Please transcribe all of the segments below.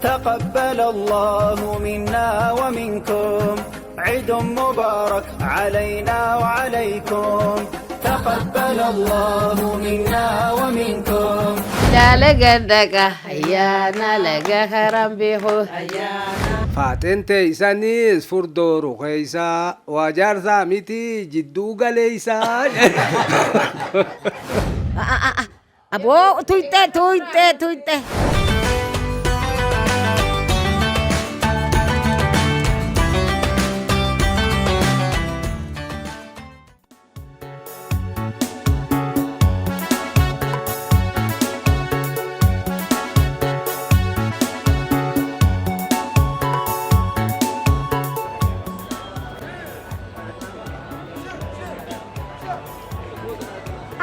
تقبل الله منا ومنكم عيد مبارك علينا وعليكم تقبل الله منا ومنكم لا لقدك أيانا لقى خرم بيخو فاتنت إسانيس فردور خيسا وجارسا ميتي جدو غليسا أبو تويته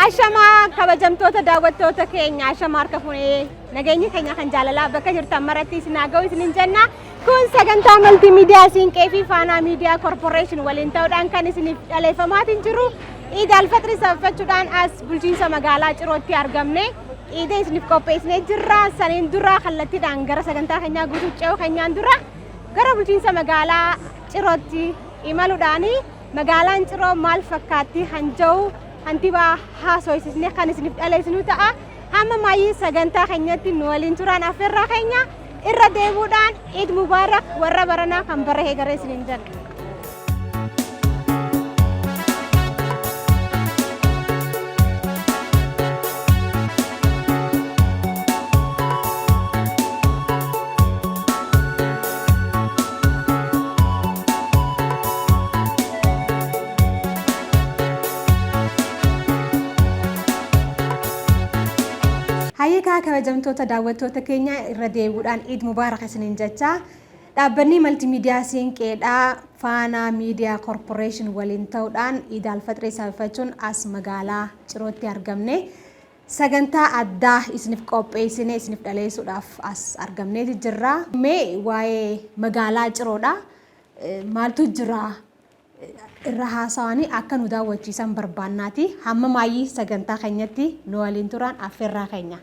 عشما كبجمتوتا داوتوتا كينيا عشما ركفوني نجيني كينيا خنجاللا بكجر تمرتي سناغوي سنجنا كون سجنتا ملتي ميديا سين كيفي فانا ميديا كوربوريشن ولينتودان كان سني الفمات انجرو عيد الفطر سفتودان اس بلجينسا مغالا چروتي ارغمني عيد سني كوبيسني جرا سنين درا خلتي دانغرا سجنتا كينيا غوتو چيو كينيا درا غرا بلجينسا مغالا چروتي ايمالوداني مغالان چرو مال فكاتي هنجو Antiba hasoy sisne kan isnif dhalesnu ta'a hamma mayi saganta keenyatti nu waliin turaan afirra keenya irra deebuudhaan Eid Mubarak warra barana kan bare heegare isnin jan Hayika kabajamtoota daawwattoota keenya irra deebuudhaan Eid Mubarak isiniin jecha dhaabbanni multimeediyaa siinqeedhaa Faana Media Corporation waliin ta'uudhaan Eid al-Fitr sababeeffachuun as magaalaa Cirootti argamne sagantaa addaa isiniif qopheessine isiniif dhaleessuudhaaf as argamnee jirra. Mee waa'ee magaalaa Ciroodhaa maaltu jira irra haasawanii akka nu daawwachiisan barbaannaati. Hamma maayii sagantaa keenyatti nu waliin turaan affeerraa keenya.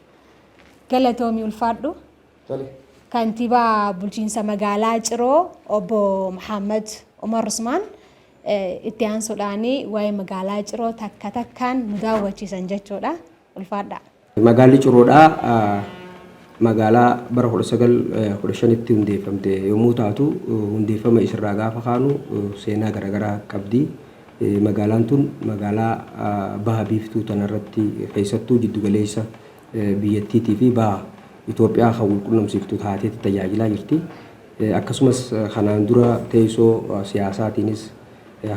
Galatoomii ulfaadhu. Kantiibaa bulchiinsa magaalaa Ciroo obbo Muhammad Umar Usman itti aansuudhaanii waa'ee magaalaa Ciroo takka takkaan nu daawwachiisan jechuudha. Ulfaadha. Magaalli Ciroodhaa magaalaa bara 1915tti hundeeffamte yommuu taatu hundeeffama isirraa gaafa kaanu seenaa garaagaraa qabdi. Magaalaan tun magaalaa baha biiftuu tanarratti keessattuu jiddu galeessa biyyattiitii fi baha Itoophiyaa kan walqunnamsiiftuu taateetti tajaajilaa jirti. Akkasumas kanaan dura teessoo siyaasaatiinis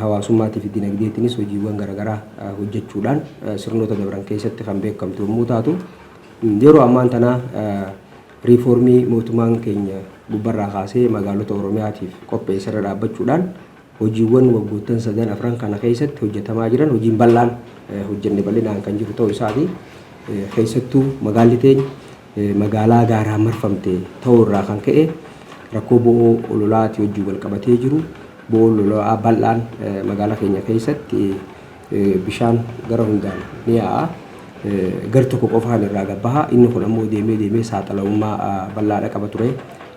hawaasummaatiif dinagdeetiinis hojiiwwan garaagaraa hojjechuudhaan sirnoota dabran keessatti kan beekamtu yommuu taatu yeroo ammaan tana riifoormii mootummaan keenya gubbarraa kaasee magaalota Oromiyaatiif qopheessarra dhaabbachuudhaan hojiiwwan waggoottan 3-4 kana keessatti hojjetamaa jiran hojiin bal'aan hojjenne bal'inaan kan jiru ta'uu isaati. Keessattuu magaalli teenya magaalaa gaaraan marfamte ta'uu irraa kan ka'e rakkoo bo'oo ololaati wajjin wal qabatee jiru. Bo'oo ololaa bal'aan magaalaa keenya keessatti bishaan gara hundaan ni yaa'a. Gar tokko qofaan irraa gabbaha inni kun ammoo deemee saaxilamummaa bal'aadha qaba ture.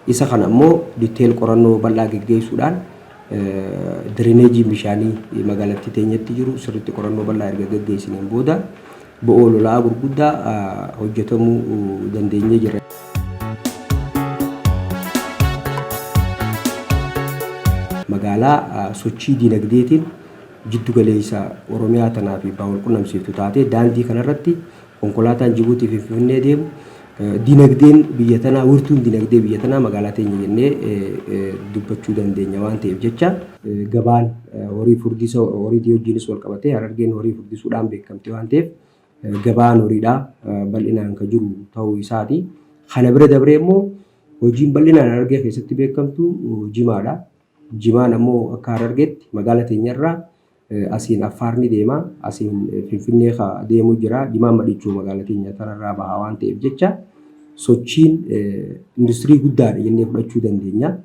Isa kana ammoo diiteel qorannoo bal'aa geggeessuudhaan direneejii bishaanii magaalattii teenyatti jiru sirriitti qorannoo bal'aa erga geggeessineen booda bo'oo ololaa gurguddaa hojjetamuu dandeenyee jira. Magaalaa sochii dinagdeetiin jiddu galeessa Oromiyaa tanaa fi baha walqunnamsiiftu taate daandii kanarratti konkolaataan Jibuutii fi Finfinnee deemu dinagdeen biyya tanaa wirtuun dinagdee biyya tanaa magaalaa teenya jennee dubbachuu dandeenya waan ta'eef jecha gabaan horii furdisa horii wajjinis wal qabatee Harargeen horii furdisuudhaan beekamte waan ta'eef gabaan horiidhaa bal'inaan kan jiru ta'uu isaati. Kana bira dabree immoo hojiin bal'inaan Harargee keessatti beekamtu jimaadha. Jimaan ammoo akka Harargeetti magaalaa teenyarraa asiin Affaar ni deema, asiin Finfinnee deemuu jira. Jimaan madhichuu magaalaa teenya tanarraa bahaa waan ta'eef jecha sochiin industirii guddaadha jennee fudhachuu dandeenya.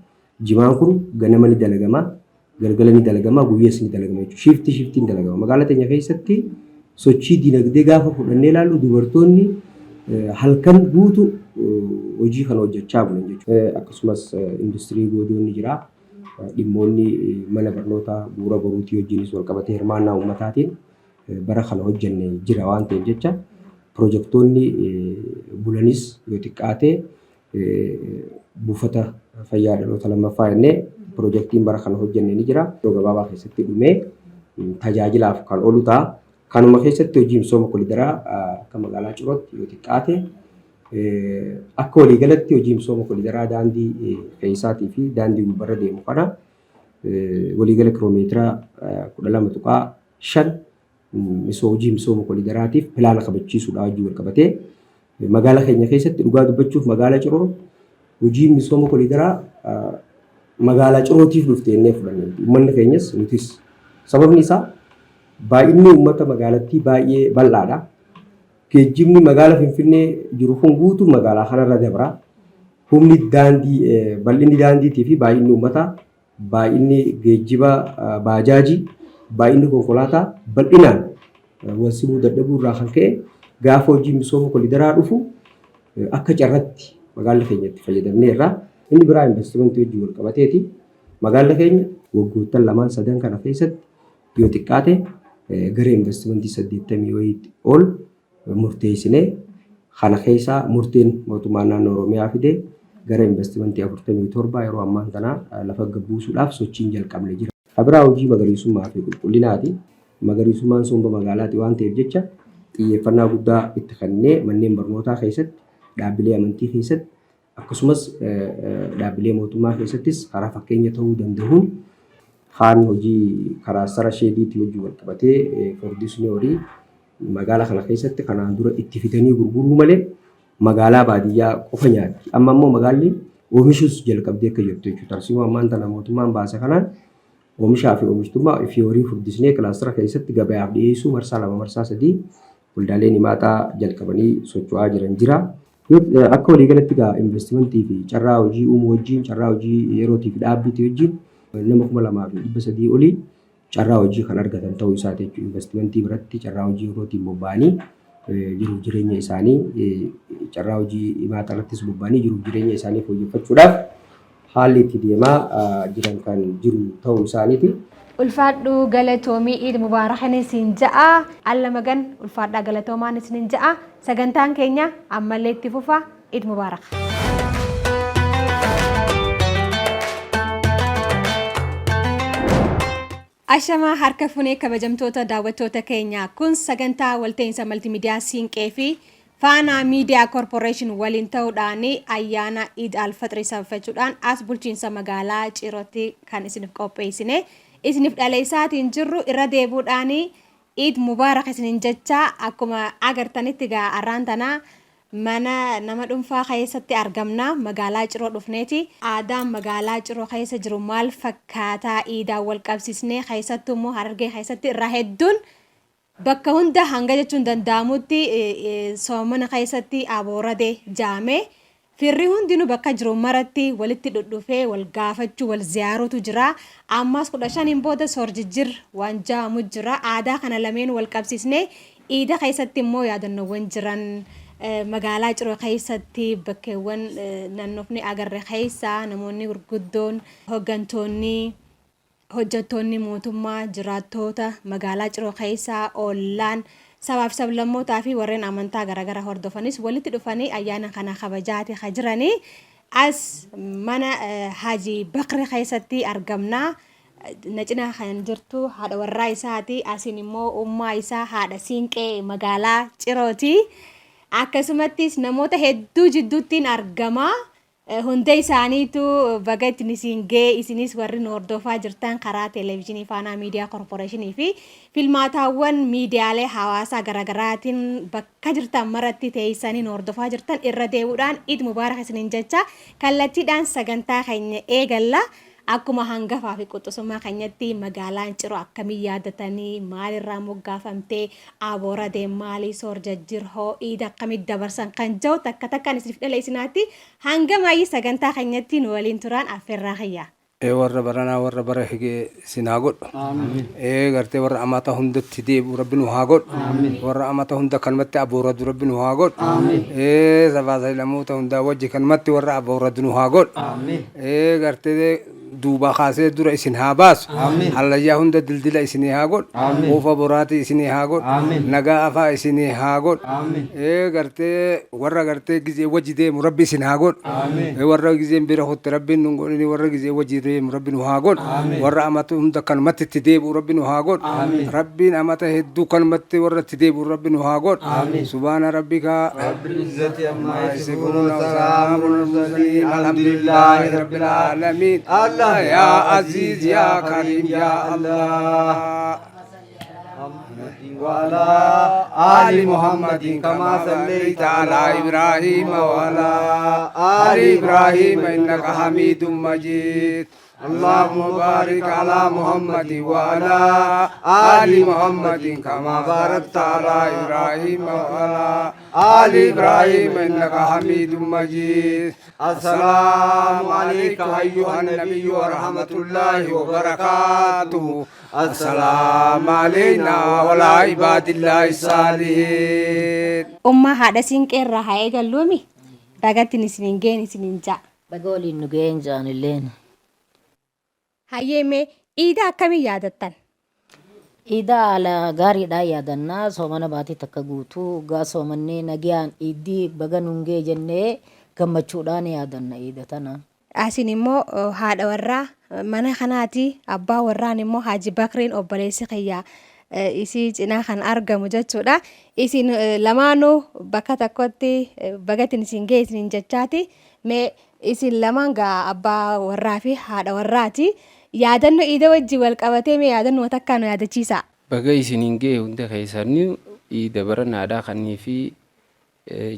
Jimaan kun ganama ni dalagama, galgala ni dalagama, guyyaas ni dalagama jechuudha. Shiftiin dalagama. Magaalaa teenya keessatti sochii dinagdee gaafa fudhannee ilaallu dubartoonni halkan guutuu hojii kana hojjechaa bulan jechuudha. Akkasumas industirii goodoo ni jira. Dhimmoonni mana barnootaa bu'uura baruutii wajjinis wal qabatee hirmaannaa uummataatiin bara kana hojjenne jira waan ta'eef jecha pirojektoonni bulanis yoo xiqqaate buufata fayyaa dhaloota lammaffaa jennee pirojektiin bara kana hojjenne ni jira. Yeroo gabaabaa keessatti dhumee tajaajilaaf kan oolu ta'a. Kanuma keessatti hojii misooma kolidaraa akka magaalaa Cirootti yoo xiqqaate akka waliigalatti hojii misooma kolidaraa daandii fe'isaatii fi daandii gubbarra deemu kana waliigala kiloomeetira 12.5 hojii misooma kolidaraatiif pilaana kabachiisuudha wajjin wal qabatee magaalaa keenya keessatti dhugaa dubbachuuf magaalaa Ciroo hojii misooma kolidaraa magaalaa Cirootiif dhuftee innee fudhanne. Uummanni keenyas nutis sababni isaa baay'inni uummata magaalattii baay'ee bal'aadha. Geejjibni magaalaa Finfinnee jiru kun guutuu magaalaa kanarra dabra. Humni daandii bal'inni daandiitii fi baay'inni uummataa baay'inni geejjiba baajaajii baay'inni konkolaataa bal'inaan wal simuu dadhabuu irraa kan ka'e gaafa hojii misooma kolidaraa dhufu akka carratti magaalli keenya itti fayyadamneerra. Inni biraa investimentii wajjin wal qabateeti. Magaalli keenya waggoottan 2-3 kana keessatti yoo xiqqaate gara investimentii 80 ol murteessinee kana keessaa murteen mootummaan naannoo Oromiyaa fide gara investimentii 47 yeroo ammaa kana lafa gabbuusuudhaaf sochiin jalqabne jira. Kabiraa hojii magariisummaa fi qulqullinaati. Magariisummaan somba magaalaati waan ta'eef jecha xiyyeeffannaa guddaa itti kennee manneen barnootaa keessatti, dhaabbilee amantii keessatti akkasumas dhaabbilee mootummaa keessattis karaa fakkeenya ta'uu danda'uun haan hojii karaa sara sheediitii wajjin wal qabatee furdisni horii magaalaa kana keessatti kanaan dura itti fidanii gurguruu malee magaalaa baadiyyaa qofa nyaatti. Amma immoo magaalli oomishus jalqabdee akka jirtu jechuudha. Tarsiimoo ammaan tana mootummaan baase kanaan oomishaa fi oomishtummaa fi horii furdisnee kilaastara keessatti gabayaaf dhiyeessuu marsaa 2 marsaa 3 waldaaleen himaataa jalqabanii socho'aa jiran jira. Akka waliigalatti egaa investimentii fi carraa hojii uumuu wajjin carraa hojii yerootii fi dhaabbiitii wajjin nama 2,300 olii carraa hojii kan argatan ta'uu isaati jechuudha. Investimentii biratti carraa hojii yerootiin bobba'anii jiruuf jireenya isaanii carraa hojii himaataa irrattis bobba'anii jiruuf jireenya isaanii fooyyeffachuudhaaf haalli itti deemaa jiran kan jiru ta'uu isaaniiti. Ulfaadhu galatoomii Iid Mubaarak isin ja'a. Alla magan ulfaadhaa galatoomaan isin ja'a. Sagantaan keenya ammallee itti fufa. Iid Mubaarak. Ashamaa harka funee kabajamtoota daawwattoota keenya kun sagantaa walta'iinsa maltiimiidiyaa Siinqee fi Faanaa Miidiyaa Korporeeshin waliin ta'uudhaan ayyaana Iid Alfaxirii sababeeffachuudhaan as bulchiinsa magaalaa Cirootti kan isiniif qopheessine. Isiniif dhaleessaatiin jirru irra deebuudhaan Iid Mubaarak isiniin jecha akkuma agartanitti egaa arraan tanaa mana nama dhuunfaa keessatti argamna magaalaa Ciroo dhufneeti. Aadaan magaalaa Ciroo keessa jiru maal fakkaataa Iidaan wal qabsiisnee keessattuu immoo Harargee keessatti irraa hedduun bakka hunda hanga jechuun danda'amutti soomana keessatti abooradee jaamee firri hundinuu bakka jiru maratti walitti dhudhufee wal gaafachuu wal ziyaarutu jira. Ammas 15 booda soorjijjir waan jaamu jira. Aadaa kana lameen wal qabsiisnee Iida keessatti immoo yaadannoowwan jiran magaalaa Ciroo keessatti bakkeewwan naannofni agarre keessa namoonni gurguddoon hoggantoonni hojjettoonni mootummaa jiraattoota magaalaa Ciroo keessa ollaan sabaaf sablammootaa fi warreen amantaa garaagaraa hordofanis walitti dhufanii ayyaana kana kabajaati jiranii as mana Haji Bakri keessatti argamna. Nacina kan jirtu haadha warraa isaati. Asin immoo ummaa isaa haadha Siinqee magaalaa Cirooti. Akkasumattis namoota hedduu jidduuttiin argama. Hunda isaaniitu baga ittiin isin ga'e isinis warri hordofaa jirtan karaa televezyiinii Faanaa Miidiyaa Korporeeshinii fi filmaataawwan miidiyaalee hawaasaa garaagaraatiin bakka jirtan maratti teessanii hordofaa jirtan irra deebuudhaan Iid Mubaarak isiniin jecha kallattiidhaan sagantaa keenya eegalla. Akkuma hangafaa fi quxisummaa keenyatti magaalaan Ciroo akkamiin yaadatanii maalirraa moggaafamtee abooradee maalii soorjajjirhoo Iid akkamiin dabarsan kan jiru takka takkaan isiniif dhaleessinaatti hanga maayii sagantaa keenyatti nu waliin turan affeerraa kiyya. warra baranaa warra bara hige isin haa godhu. Gartee warra amata hundatti deebi'u rabbi nu haa godhu. Warra amata hunda kanumatti abooratu rabbi nu haa godhu. Sabaa saaxilamoota hundaa wajji kanumatti warra abooratu nu haa godhu. Gartee duuba kaasee dura isin haa baasu. Hallayyaa hunda dildila isinii haa godhu. Oofa boraati isinii haa godhu. Nagaa afaa isinii haa godhu. Gartee warra gartee gizee wajji deemu rabbi isin haa godhu. Warra gizeen bira hotte rabbiin nu godhini warra gizee wajji deemu rabbi nu haa godhu. Warra amata hunda kanumatti itti deebi'u rabbi nu haa godhu. Rabbiin amata hedduu kanumatti warra itti deebi'u rabbi nu haa godhu. Subhaana rabbika rabbil izzati amma yasifuun wa salaamun alal mursaliin alhamdulillahi rabbil aalamiin. Allah ya Aziz ya Karim ya Allah. وعلى آل محمد كما صليت على إبراهيم وعلى آل إبراهيم إنك حميد مجيد اللهم بارك على محمد وعلى آل محمد كما باركت على إبراهيم وعلى آل إبراهيم إنك حميد مجيد السلام عليك أيها النبي ورحمة الله وبركاته السلام علينا وعلى عباد الله الصالحين Umma haadha siinqee irraa haa eegalluumi. Dagattiin isiniin geenye isiniin ja'a. Baga waliin nu ga'een jaanilleen. Hayyeemee iida akkamii yaadattan? Iida haala gaariidhaan yaadannaa soomana baatii takka guutuu gaa soomannee nagaan iiddii baga nungee jennee gammachuudhaan yaadanna iida tana. Asin immoo haadha warraa mana kanaati abbaa warraan immoo Haaji Bakriin obboleessi kiyyaa isii cinaa kan argamu jechuudha. Isin lamaanuu bakka tokkotti bagatiin isin ga'e isiniin jechaati. Mee isin lamaan gaa abbaa warraa fi haadha warraati. Yaadannoo iida wajji wal qabatee mee yaadannoo takkaa nu yaadachiisa. Baga isiniin ga'e hunda keessanii iida baranaadhaa kannii fi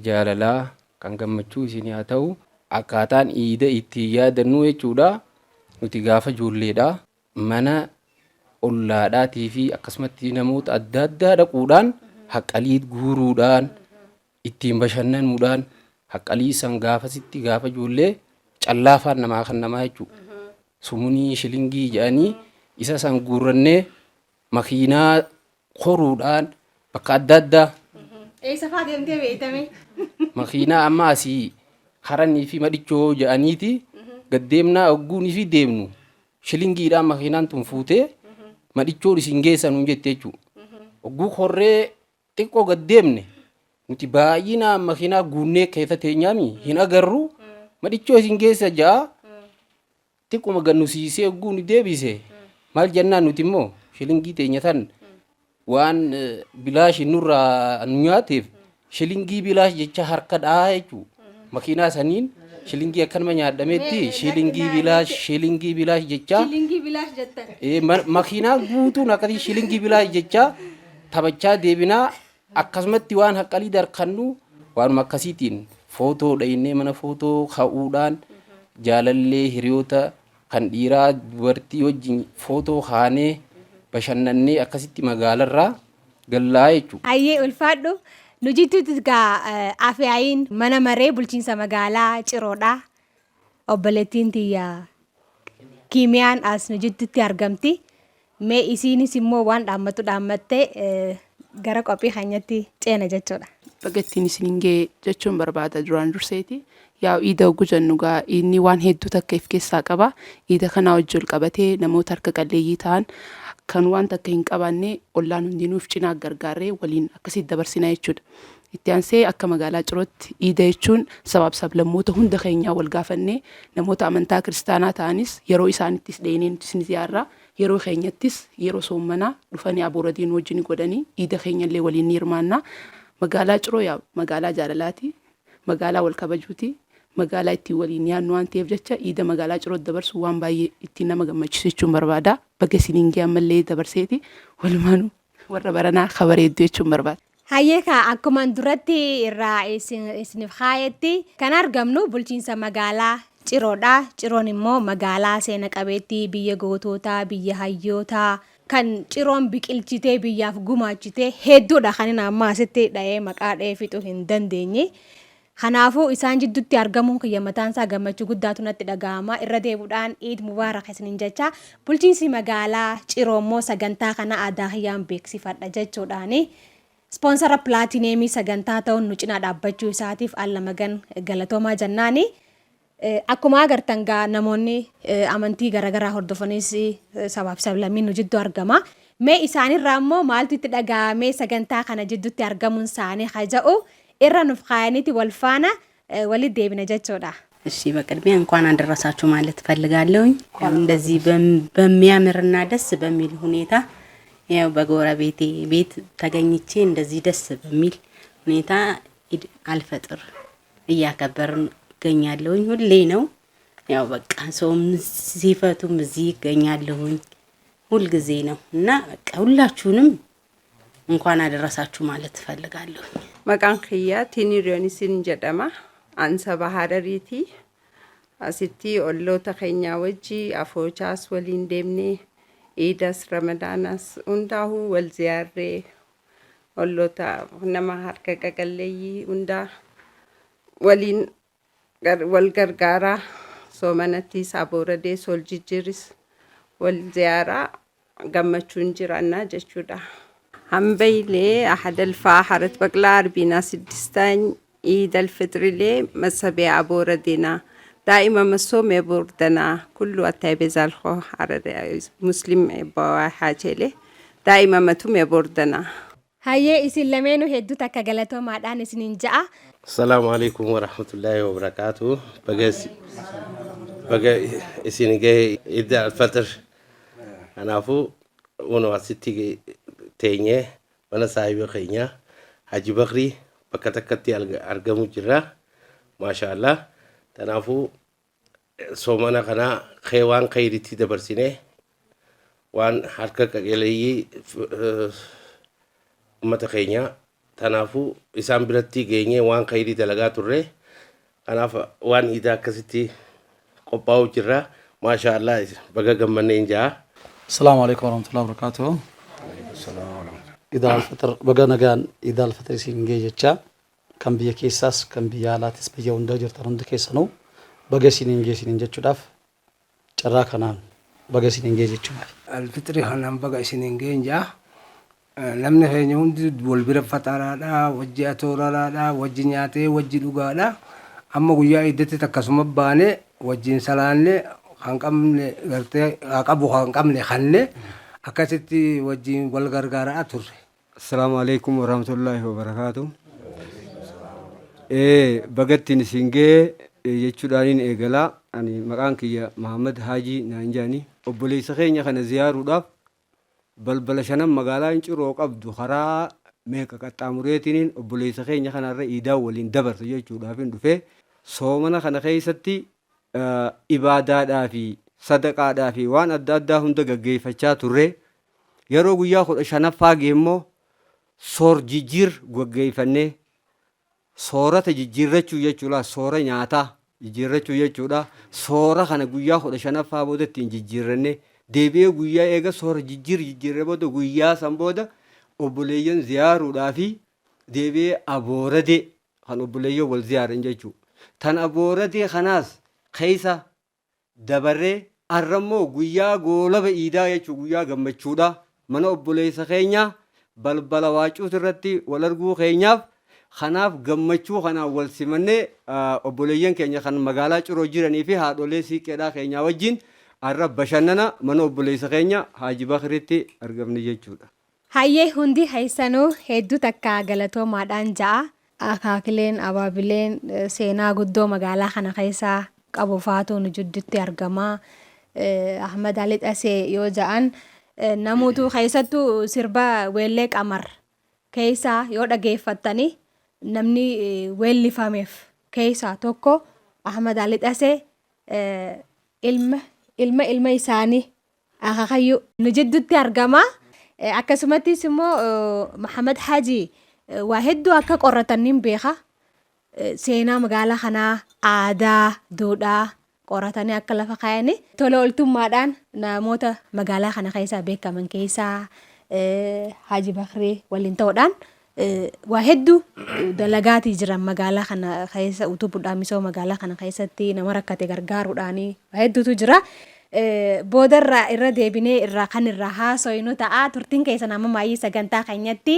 jaalalaa kan gammachuu isinii haa ta'u akkaataan iida itti yaadannu jechuudha. Nuti gaafa ijoolleedha mana ollaadhaatii fi akkasumatti namoota adda addaa dhaquudhaan haqqalii guuruudhaan ittiin bashannanuudhaan haqqalii san gaafasitti gaafa ijoollee callaafaan namaa kan namaa jechuudha. Sumunii shilingii jedhanii isa san guurrannee makiinaa koruudhaan bakka adda addaa. Eessa fa'aa deemtee beektame? Makiinaa amma asii haranii fi madhichoo jedhaniiti gaddeemnaa ogguunii fi deemnu shilingiidhaan makiinaan tun fuutee madhichoon isin geessan jettee jechuudha. Ogguu korree xiqqoo gaddeemne nuti baay'inaan makiinaa guunnee keessa teenyaami hin agarru madhichoo isin geessa ja'a xiqquma gannusiisee ogguu ni deebise maal jennaan nuti immoo shilingii teenya tan waan bilaash nurraa nu nyaateef shilingii bilaash jecha harka dhaa jechuudha. Makiinaa saniin shilingii akkanuma nyaadhametti shilingii bilaash jecha Shilingii bilaash jettan. makiinaa guutuun akkasii shilingii bilaash jecha taphachaa deebinaa akkasumatti waan haqqalii darkannu waanuma akkasiitiin footoo dhaynee mana footoo ka'uudhaan jaalallee hiriyoota kan dhiiraa dubartii wajjin footoo kaanee bashannannee akkasitti magaalarraa gallaa jechuudha. Hayyee ulfaadhu. Nujituutis gaa afyaayin mana maree bulchiinsa magaalaa Ciroodha. Obboleettiin tiyya Kiimiyaan as nujituutti argamti. Mee isiinis immoo waan dhaammattee gara qophii keenyatti ceena jechuudha. Bagattiin isiniin ga'e jechuun barbaada duraan durseeti. Yaa iida oguu jennu gaa inni waan hedduu takka of keessaa qaba. Iida kanaa wajjin qabatee namoota harka qalleeyyii ta'an kan waan takka hin qabaanne ollaan hundinuuf cinaa gargaarree waliin akkasitti dabarsina jechuudha. Itti aansee akka magaalaa Cirootti iida jechuun sabaaf sablammoota hunda keenyaa wal gaafannee namoota amantaa kiristaanaa ta'anis yeroo isaanittis dheenee nuti ni ziyaarra yeroo keenyattis yeroo soommanaa dhufanii abuuradiin wajjin godhanii iida keenyallee waliin ni hirmaanna. Magaalaa Ciroo yaa magaalaa jaalalaati, magaalaa wal kabajuuti, magaalaa ittiin waliin yaadnu waan ta'eef jecha iida magaalaa Cirootti dabarsu waan baay'ee ittiin nama gammachiisu jechuun barbaada. Baga isiniin ga'e ammallee dabarseeti walumaanuu warra baranaa kabareeddu jechuun barbaada. Hayyee akkuma duratti irraa isiniif kaayetti kan argamnu bulchiinsa magaalaa Ciroodha. Ciroon immoo magaalaa seena qabeettii biyya gootootaa, biyya hayyootaa kan Ciroon biqilchitee biyyaaf gumaachitee hedduudha kan inni amma asitti dha'ee maqaa dha'ee fixuu hin dandeenye. Kanaafuu isaan jidduutti argamuun kiyya mataan isaa gammachuu guddaatu natti dhaga'ama. Irra deebuudhaan Eid Mubaarak isiniin jecha bulchiinsi magaalaa Ciroo sagantaa kana aadaa kiyyaan beeksifadha jechuudhaani. Sponsora Plaatineemii sagantaa ta'uun nu cinaa dhaabbachuu isaatiif alla magan galatoomaa jennaani. Akkuma agartan gaa namoonni amantii garaagaraa hordofanis sabaaf sablammiin nu jidduu argama. Mee isaanirraa immoo maaltu itti dhaga'amee sagantaa kana jidduutti argamuun isaanii haja'u irra nuuf kaayaniiti wal faana walitti deebina jechuudha. እሺ በቅድሚያ እንኳን አደረሳችሁ ማለት ፈልጋለሁኝ። እንደዚህ በሚያምርና ደስ በሚል ሁኔታ ያው በጎረቤቴ ቤት ተገኝቼ እንደዚህ ደስ በሚል ሁኔታ ኢድ አልፈጥር እያከበርን እገኛለሁኝ። ሁሌ ነው ያው በቃ ሰውም ሲፈቱም እዚህ እገኛለሁኝ። ሁል ጊዜ ነው እና በቃ ሁላችሁንም እንኳን አደረሳችሁ ማለት ፈልጋለሁ። መቃን ኺያ ቲኒሪዮኒሲን ጀደማ አንሰ ባህረሪቲ አሲቲ ኦሎ ተኸኛ ወጂ አፎቻስ ወሊን ደምኔ ኢዳስ ረመዳናስ ኡንዳሁ ወልዚያሬ ኦሎታ ነማ ሀርከ ቀቀለይ ኡንዳ ወሊን ወልገርጋራ ሶመነቲ ሳቦረዴ ሶልጂጅሪስ والزيارة قمتشون جيرانا جشودا همبيلي أحد الفاحرة بقلار بنا سدستان عيد الفطر لي مسبي عبورة دينا دائما مسوم يبوردنا كل وقت بزالخو حرر مسلم بواحاجة لي دائما متوم يبوردنا هاي إسلامينو هدو تاكا غلطو مادان إسنين جاء. السلام عليكم ورحمة الله وبركاته. بقى إسنين جاي عيد الفطر أنا ونواسيتي تينيه وانا صاحبي خينيا حاجي بكري بكتكتي أرقمو جرا ما شاء الله تنافو سومانا كنا خيوان خيرتي دبرسينه وان حركة قليي أمتا خينيا تنافو إسام برتي غينيه وان خيري دلغا تره تنافو وان إذا كسيتي قباو جرا ما شاء الله بقى قمنين جا. السلام عليكم ورحمة الله وبركاته. إذا الفطر بقى نجان إذا الفطر سينجي جتشا كم بيا كيساس كم بيا لا تسبيا وندجر ترند كيسانو بقى سينجي جتشو داف جرا كنان بقى سينجي جتشو. الفطر هنام بقى سينجي جا لمن هني هند بولبير فتارة لا وجه أتورا لا وجه نياتي وجه لوجا لا أما ويا إدتي تكسم بانه وجه سلانه خانقمله غرتي أقابو خانقمله خانله أكاسيتي وجه والغرغارة أتور. السلام عليكم ورحمة الله وبركاته. بقتي نسينجي يجودانين إجلا أني مكان كيا محمد حاجي نانجاني وبولي سخين يخنا زيارة داب بلشنا مقالة إنشو روك أبدو خرا ميكا كتاموريتين وبولي سخين يخنا رئيدا ولين دبر يجودافين دفه صومنا خنا خيستي إبادة دافي صدقة دافي وان أدى هم دقاقي فچا توري يرو قويا خود أشانا فاقيمو صور جيجير قوقي فنه صورة جيجير رچو يچولا صورة نياتا جيجير رچو يچولا صورة خانا قويا خود أشانا فابودا تين جيجيرنه ديبه قويا ايغا صورة جيجير بودا قويا سنبودا أبوليين زيارو دافي ديبه أبورده خان أبوليو والزيار انجيچو تان أبورده خناس خيسا دبره أرمو قويا قولب إيدا يچو قويا غمچودا من أبوليس خينيا بلبلا واچو ترتي ولرغو خينياف خناف غمچو خنا والسمنه أبوليين كينيا خن مغالا چرو جيراني في هادولي سي كدا خينيا وجين الرب بشننا من أبوليس خينيا حاجي بخريتي أرغمني يچودا. Hayyee hundi haysanuu hedduu takka galatoo maadhaan ja'a akaakileen abaabileen seenaa guddoo magaalaa kana keessaa qabu faatu nu jidduutti argama. Ahmad Ali Dhasee yoo ja'an namoota keessattuu sirba weellee qamar keessaa yoo dhageeffattani namni weellifameef keessaa tokko Ahmad Ali Dhasee ilma isaanii akaakayyuu nu jidduutti argama. Akkasumattis immoo Muhammad Haji waa hedduu akka qorataniin beeka. Seenaa magaalaa kanaa aadaa duudhaa qoratanii akka lafa kaayanii tola ooltummaadhaan namoota magaalaa kana keessaa beekaman keessaa Haji Bakrii waliin ta'uudhaan waa hedduu dalagaatii jiran magaalaa kana keessa utubuudhaan misoo magaalaa kana keessatti nama rakkate gargaaruudhaanii waa hedduutu jira. Boodarraa irra deebinee irraa kan irraa haasoynu ta'a turtiin keessan amma maayii sagantaa keenyatti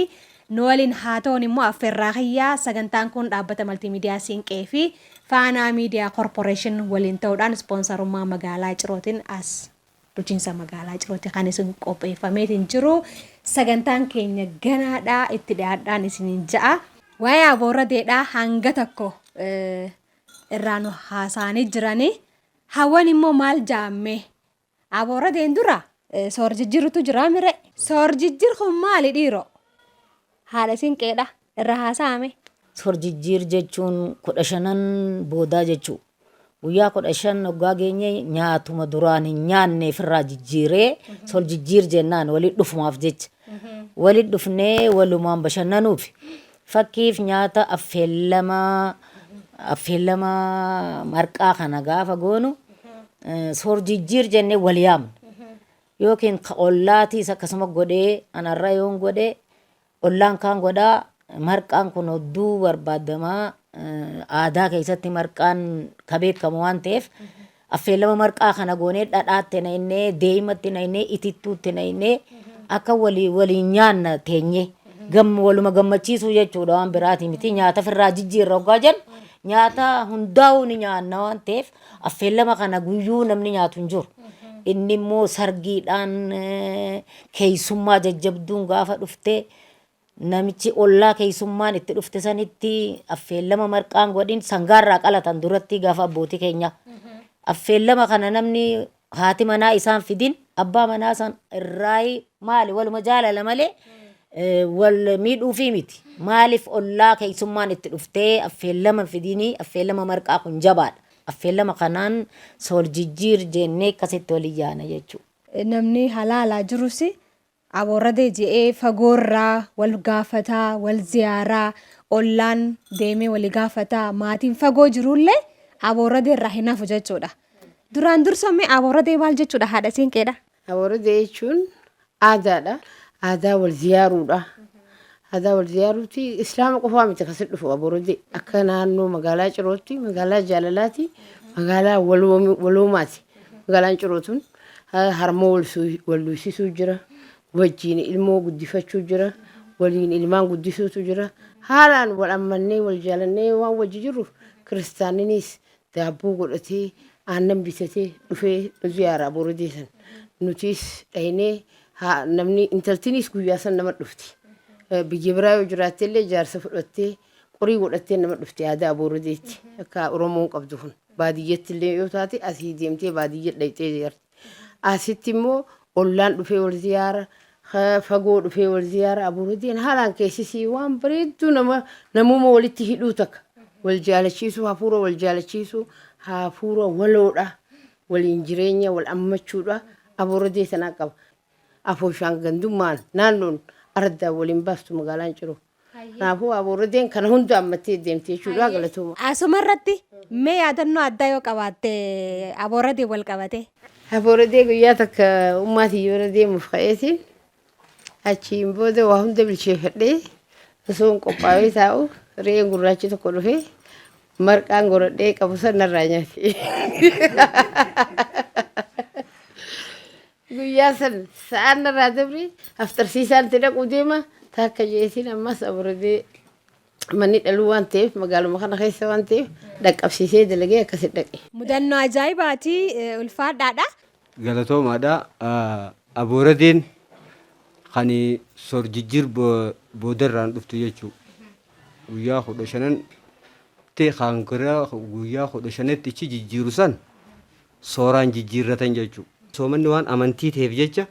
nu waliin haa ta'uun immoo affeerraa kiyyaa sagantaan kun dhaabbata maltiimiidiyaa Siinqee fi Faanaa Miidiyaa Korporeeshin waliin ta'uudhaan ispoonsarummaa magaalaa Cirootiin as bulchiinsa magaalaa Cirooti kan isin qopheeffameetiin jiru. Sagantaan keenya ganaadhaa itti dhiyaadhaan isiniin ja'a. Waa'ee Abooradeedhaa hanga tokko irraa nu haasaanii jiranii. Hawwan immoo maal jaamme? Abooradeen dura soorjijjiirtu jira mire. Soorjijjiir kun maali dhiiroo? Haadha Siinqeedha irra haasa'ame. Soorjijjiir jechuun 15 boodaa jechuu. Guyyaa 15 waggaa geenye nyaatuma duraan hin nyaanneef irraa jijjiiree soorjijjiir jennaan walitti dhufumaaf jecha. Walitti dhufnee walumaan bashannanuuf. Fakkiif nyaata affeellama marqaa kana gaafa goonu soorjijjiir jennee wal yaamna. Yookiin ollaatiis akkasuma godhee anarra yoon godhee ollaan kaan godhaa marqaan kun hedduu barbaadamaa aadaa keessatti marqaan ka beekamu waan ta'eef affeellama marqaa kana goonee dhadhaatti naynee deematti naynee itittuutti naynee akka waliin nyaanna teenye waluma gammachiisuu jechuudha waan biraati miti nyaata firraa jijjiirra waggaa jennu nyaata hundaa'uu ni nyaanna waan ta'eef affeellama kana guyyuu namni nyaatu hin jiru. Inni immoo sargiidhaan keessummaa jajjabduun gaafa dhuftee namichi ollaa keessummaan itti dhufte sanitti affeellama marqaan godhin sangaarraa qalatan duratti gaafa abbootii keenya. Affeellama kana namni haati manaa isaan fidin abbaa manaa san irraa maali waluma jaalala malee wal miidhuufii miti. Maaliif ollaa keessummaan itti dhuftee affeellama fidinii affeellama marqaa kun jabaadha. Affeellama kanaan soorjijjiir jennee akkasitti waliin yaana jechuudha. Namni halaalaa jirus Abooradee je'ee fagoorraa wal gaafataa wal ziyaaraa ollaan deemee wal gaafataa maatiin fagoo jirullee Abooradee irraa hin hafu jechuudha. Duraan dursamee Abooradee maal jechuudha haadha Siinqeedha? Abooradee jechuun aadaadha. Aadaa wal ziyaaruudha. Aadaa wal ziyaaruuti islaama qofaa miti kasi dhufu Abooradee akka naannoo magaalaa Cirootti magaalaa jaalalaati magaalaa waloomaati. Magaalaan Cirootuun harmoo wal luusisuu jira. Wajjiin ilmoo guddifachuu jira. Waliin ilmaan guddisuutu jira. Haalaan wal ammannee wal jaalannee waan wajji jirruuf kiristaaninis daabboo godhatee aannan bitatee dhufee ziyaaraa Abooradee san. Nutis dhaynee namni intaltinis guyyaa san nama dhufti. Biyya biraa yoo jiraatte illee jaarsa fudhattee qorii godhattee nama dhufti aadaa Aboorradeetti. Akka Oromoon qabdu kun baadiyyaatti illee yoo taate asii deemtee baadiyyaa dhayxee jirti. Asitti immoo ollaan dhufee wal ziyaara fagoo dhufee wal ziyaara Abooradeen haalaan keessisii waan bareedduu namuma walitti hidhuu takka wal jaalachiisuu hafuura wal jaalachiisuu hafuura waloodha waliin jireenya wal ammachuudha Abooradee sanaa qaba. Afooshaan gandummaan naannoon ardaa waliin baastu magaalaan Ciroo. Kanaafuu Abooradeen kana hunda ammattee deemtee jechuudha galatooma. Asumarratti mee yaadannoo addaa yoo qabaatte Abooradee wal qabate? Abooradee guyyaa takka ummaatii yoo deemuuf ka'eetiin achiin booda waa hunda bilcheeffadhee osoo qophaa'ee taa'u re'een gurraachi tokko dhufee marqaan goradhee qabu sanarraa nyaate. Guyyaa san sa'aan irraa dabre aftarsiisaan itti dhaquu deema takka jeetiin ammas Abooradee manni dhaluu waan ta'eef magaaluma kana keessa waan ta'eef dhaqqabsiisee dalagee akkasitti dhaqe. Mudannoo ajaa'ibaati ulfaadhaadha. Galatoomaadha. Abooradeen kan soorjijjiir boodarraan dhuftu jechuudha. Guyyaa 15 ta'e kan guyyaa 15tti ichi jijjiiru san sooraan jijjiirratan jechuudha. Soomanni waan amantii ta'eef jecha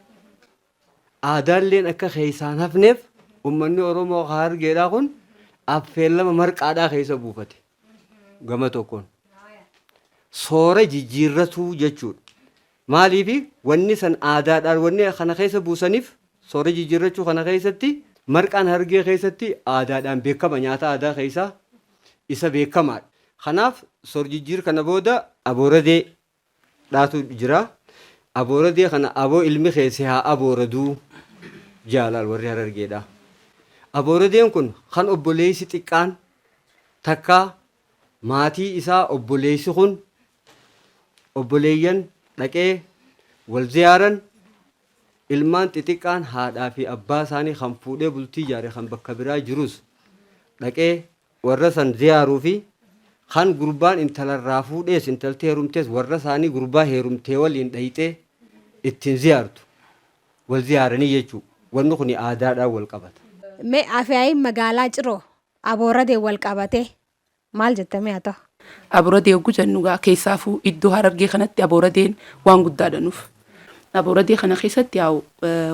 aadaalleen akka keessaan hafneef uummanni Oromoo Harargeedhaa kun affeellama marqaadhaa keessa buufate gama tokkoon soora jijjiirratuu jechuudha. Maaliif wanni san aadaadhaan wanni kana keessa buusaniif soora jijjiirrachuu kana keessatti marqaan Harargee keessatti aadaadhaan beekama nyaata aadaa keessaa isa beekamaadha. Kanaaf soorjijjiir kana booda Abooradee dhaatu jira. Abooradee kana aboo ilmi keessa haa abooraduu jaalal warri Harargeedha. Abooradeen kun kan obboleessi xiqqaan takka maatii isaa obboleessi kun obboleeyyan dhaqee wal ziyaaran ilmaan xixiqqaan haadhaa fi abbaa isaanii kan fuudhee bultii ijaare kan bakka biraa jirus dhaqee warra san ziyaaruu fi kan gurbaan intalarraa fuudhees intaltee heerumtees warra isaanii gurbaa heerumtee waliin dhayxee ittiin ziyaartu wal ziyaaranii jechuudha. Wanni kun aadaadhaan wal qabata. Mee afyaa'ii magaalaa Ciroo Abooradee wal qabate maal jettamee haa ta'u? Abooradee yogguu jennu keessaafuu iddoo Harargee kanatti abooradeen waan guddaadha nuuf. Abooradee kana keessatti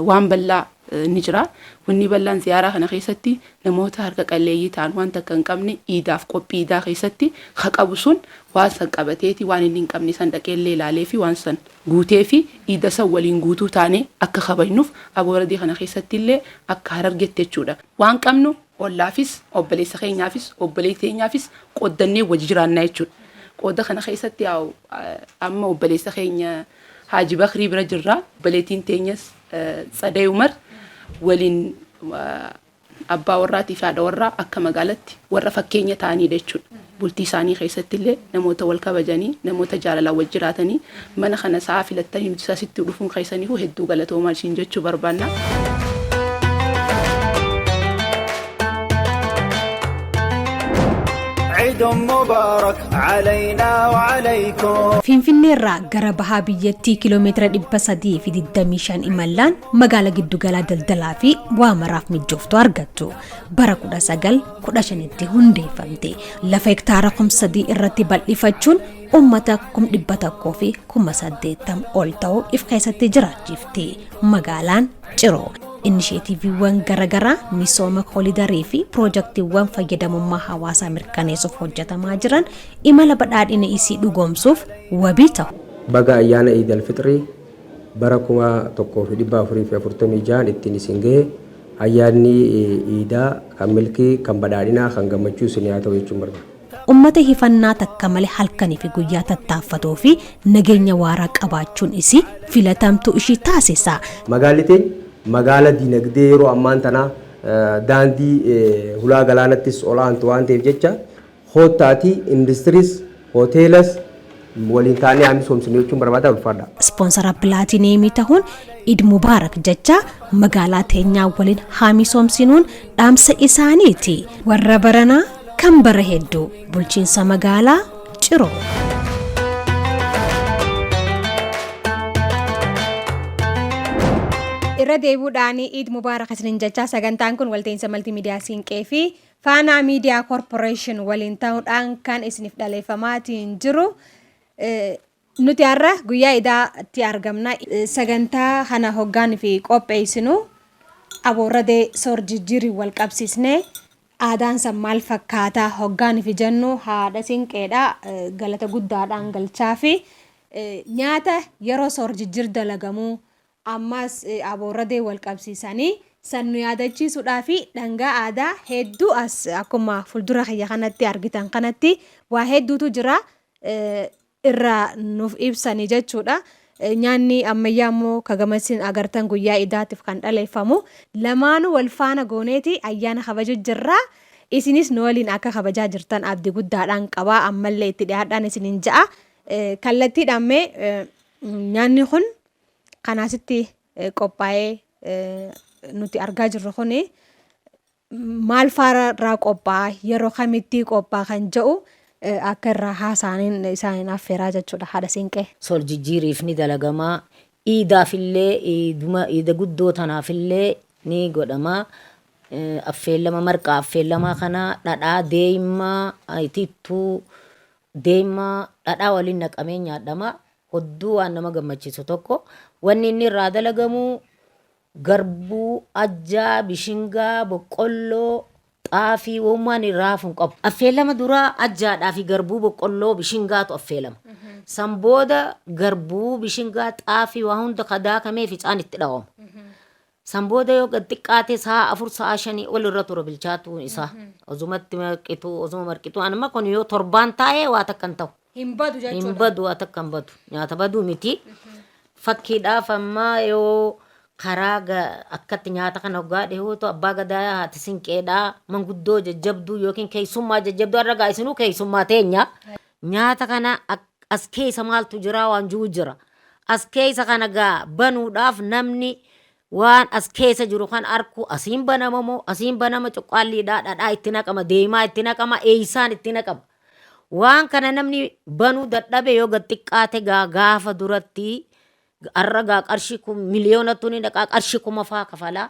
waan bal'aa ni jira. Wanni bal'aan ziyaaraa kana keessatti namoota harka qalleeyyii ta'an waan takka hin qabne iidaaf qophii iidaa keessatti haa qabu sun waan san qabateeti waan inni hin qabne san dhaqeellee ilaalee fi waan san guutee fi iida san waliin guutuu taanee akka kabajnuuf abooradee kana keessatti illee akka Harargeetti jechuudha. Waan qabnu ollaafis obboleessa keenyaafis obboleettii keenyaafis qooddannee wajji jiraannaa jechuudha. Qooda kana keessatti amma obboleessa keenya Haaji Bakrii bira jirra. Obboleettiin teenyas Tsadee Umar waliin abbaa warraatii fi haadha warraa akka magaalatti warra fakkeenya ta'anii jechuudha. Bultii isaanii keessatti illee namoota wal kabajanii namoota jaalalaan wal jiraatanii mana kana sa'a filattanii nuti asitti dhufuun keessaniif hedduu galatoomaa ishiin jechuu barbaanna. عيد مبارك علينا وعليكم. Finfinneerraa gara bahaa biyyattii kiiloomeetira 325 imallaan magaalaa giddugala daldalaa fi waamaraaf mijooftu argattu. Bara 1915tti hundeeffamte. Lafa hektaara 3,000 irratti bal'ifachuun uummata 100,000 fi 80,000 ol ta'uu if keessatti jiraachifte. Magaalaan Ciroo. Inisheetiiviiwwan garaagaraa misooma koolidarii fi piroojektiiwwan fayyadamummaa hawaasaa mirkaneessuuf hojjetamaa jiran imala badhaadhina isii dhugoomsuuf wabii ta'u. Baga ayyaana Iid al-Fixrii bara 1446 ittiin isin gahe ayyaanni Iidaa kan milkii kan badhaadhinaa kan gammachuu isin haa ta'u jechuun barbaada. Uummata hifannaa takka malee halkanii fi guyyaa tattaaffatuu fi nageenya waaraa qabaachuun isii filatamtuu ishii taasisa. Magaalitiin magaala dinagdee yeroo ammaan tanaa daandii hulaa galaanattis olaantu waan ta'eef jecha hottaatii industiriis hoteelas waliin taanee haamisoomsine jechuun barbaadaa ulfaadha. Ispoonsara pilaatineemii ta'uun Iid Mubaarak jecha magaalaa teenyaa waliin haamisoomsinuun dhaamsa isaaniiti. Warra baranaa kan bara hedduu bulchiinsa magaalaa Ciroo. Irra deebuudhaan Iid Mubaarak isiniin jechaa sagantaan kun walta'iinsa maltiimiidiyaa Siinqee fi Faanaa Miidiyaa Koorporeeshin waliin ta'uudhaan kan isiniif dhaleeffamaatiin jiru. Nuti har'a guyyaa idaatti argamna. Sagantaa kana hoggaan fi qopheessinu Abooradee soor-jijjiirii wal qabsiisnee aadaan san maal fakkaataa hoggaan fi jennu haadha Siinqeedha. Galata guddaadhaan galchaa fi nyaata yeroo soor-jijjiir dalagamu ammas Abooradee wal qabsiisanii san nu yaadachiisuudhaa fi dhangaa aadaa hedduu as akkuma fuuldura kiyya kanatti argitan kanatti waa hedduutu jira irraa nuuf ibsanii jechuudha. Nyaanni ammayyaa immoo kagamassin agartan guyyaa idaatiif kan dhaleeffamu lamaanuu wal faana gooneeti ayyaana kabaju jirra. Isinis nu waliin akka kabajaa jirtan abdii guddaadhaan qabaa ammallee itti dhiyaadhaan isiniin ja'a. Kallattiidhaan nyaanni kun kanaasitti qophaa'ee nuti argaa jirru kun maal faararraa qophaa'a yeroo kamitti qophaa'a kan jedhu akka irraa haasaaniin isaaniin affeeraa jechuudha haadha Siinqee. Soor-jijjiiriif ni dalagamaa. Iidaafillee iida guddoo tanaafillee ni godhamaa. Affeellama marqaa affeellamaa kana dhadhaa deemaa tittuu deemaa dhadhaa waliin naqamee nyaadhama. Hodduu waan nama gammachiisu tokko wanni inni irraa dalagamu garbuu, ajjaa, bishingaa, boqqolloo, xaafii waan irraa hafuun qabu. Affeellama duraa ajjaadhaa fi garbuu, boqqolloo, bishingaatu affeelama. San booda garbuu, bishingaa, xaafii waa hunda kadaakamee ficaan itti dhawama. San booda yoo gad xiqqaate sa'a 4 sa'a 5 ol irra tura bilchaatuun isaa. Osumatti marqituu, osuma marqituu anuma kun yoo torbaan taa'ee waa takkan ta'u. Hin badu jechuudha. Hin badu waa takkan badu. Nyaata baduu miti. Fakkiidhaaf ammaa yoo karaa akkatti nyaata kana hoggaa dhihuutu abbaa gadaa haati sinqeedhaa manguddoo jajjabduu yookiin keessummaa jajjabduu har'a gaa isinuu keessummaa teenya nyaata kana as keessa maaltu jira waan jiru jira as keessa kana gaa banuudhaaf namni waan as keessa jiru kan arku asiin banama moo asiin banama cuqqaalliidhaa dhadhaa itti naqama deemaa itti naqama eeysaan itti naqama waan kana namni banuu dadhabe yoo gad xiqqaate gaafa duratti har'a gaa qarshii kun miliyoonatu ni dhaqaa qarshii kuma faa kafalaa.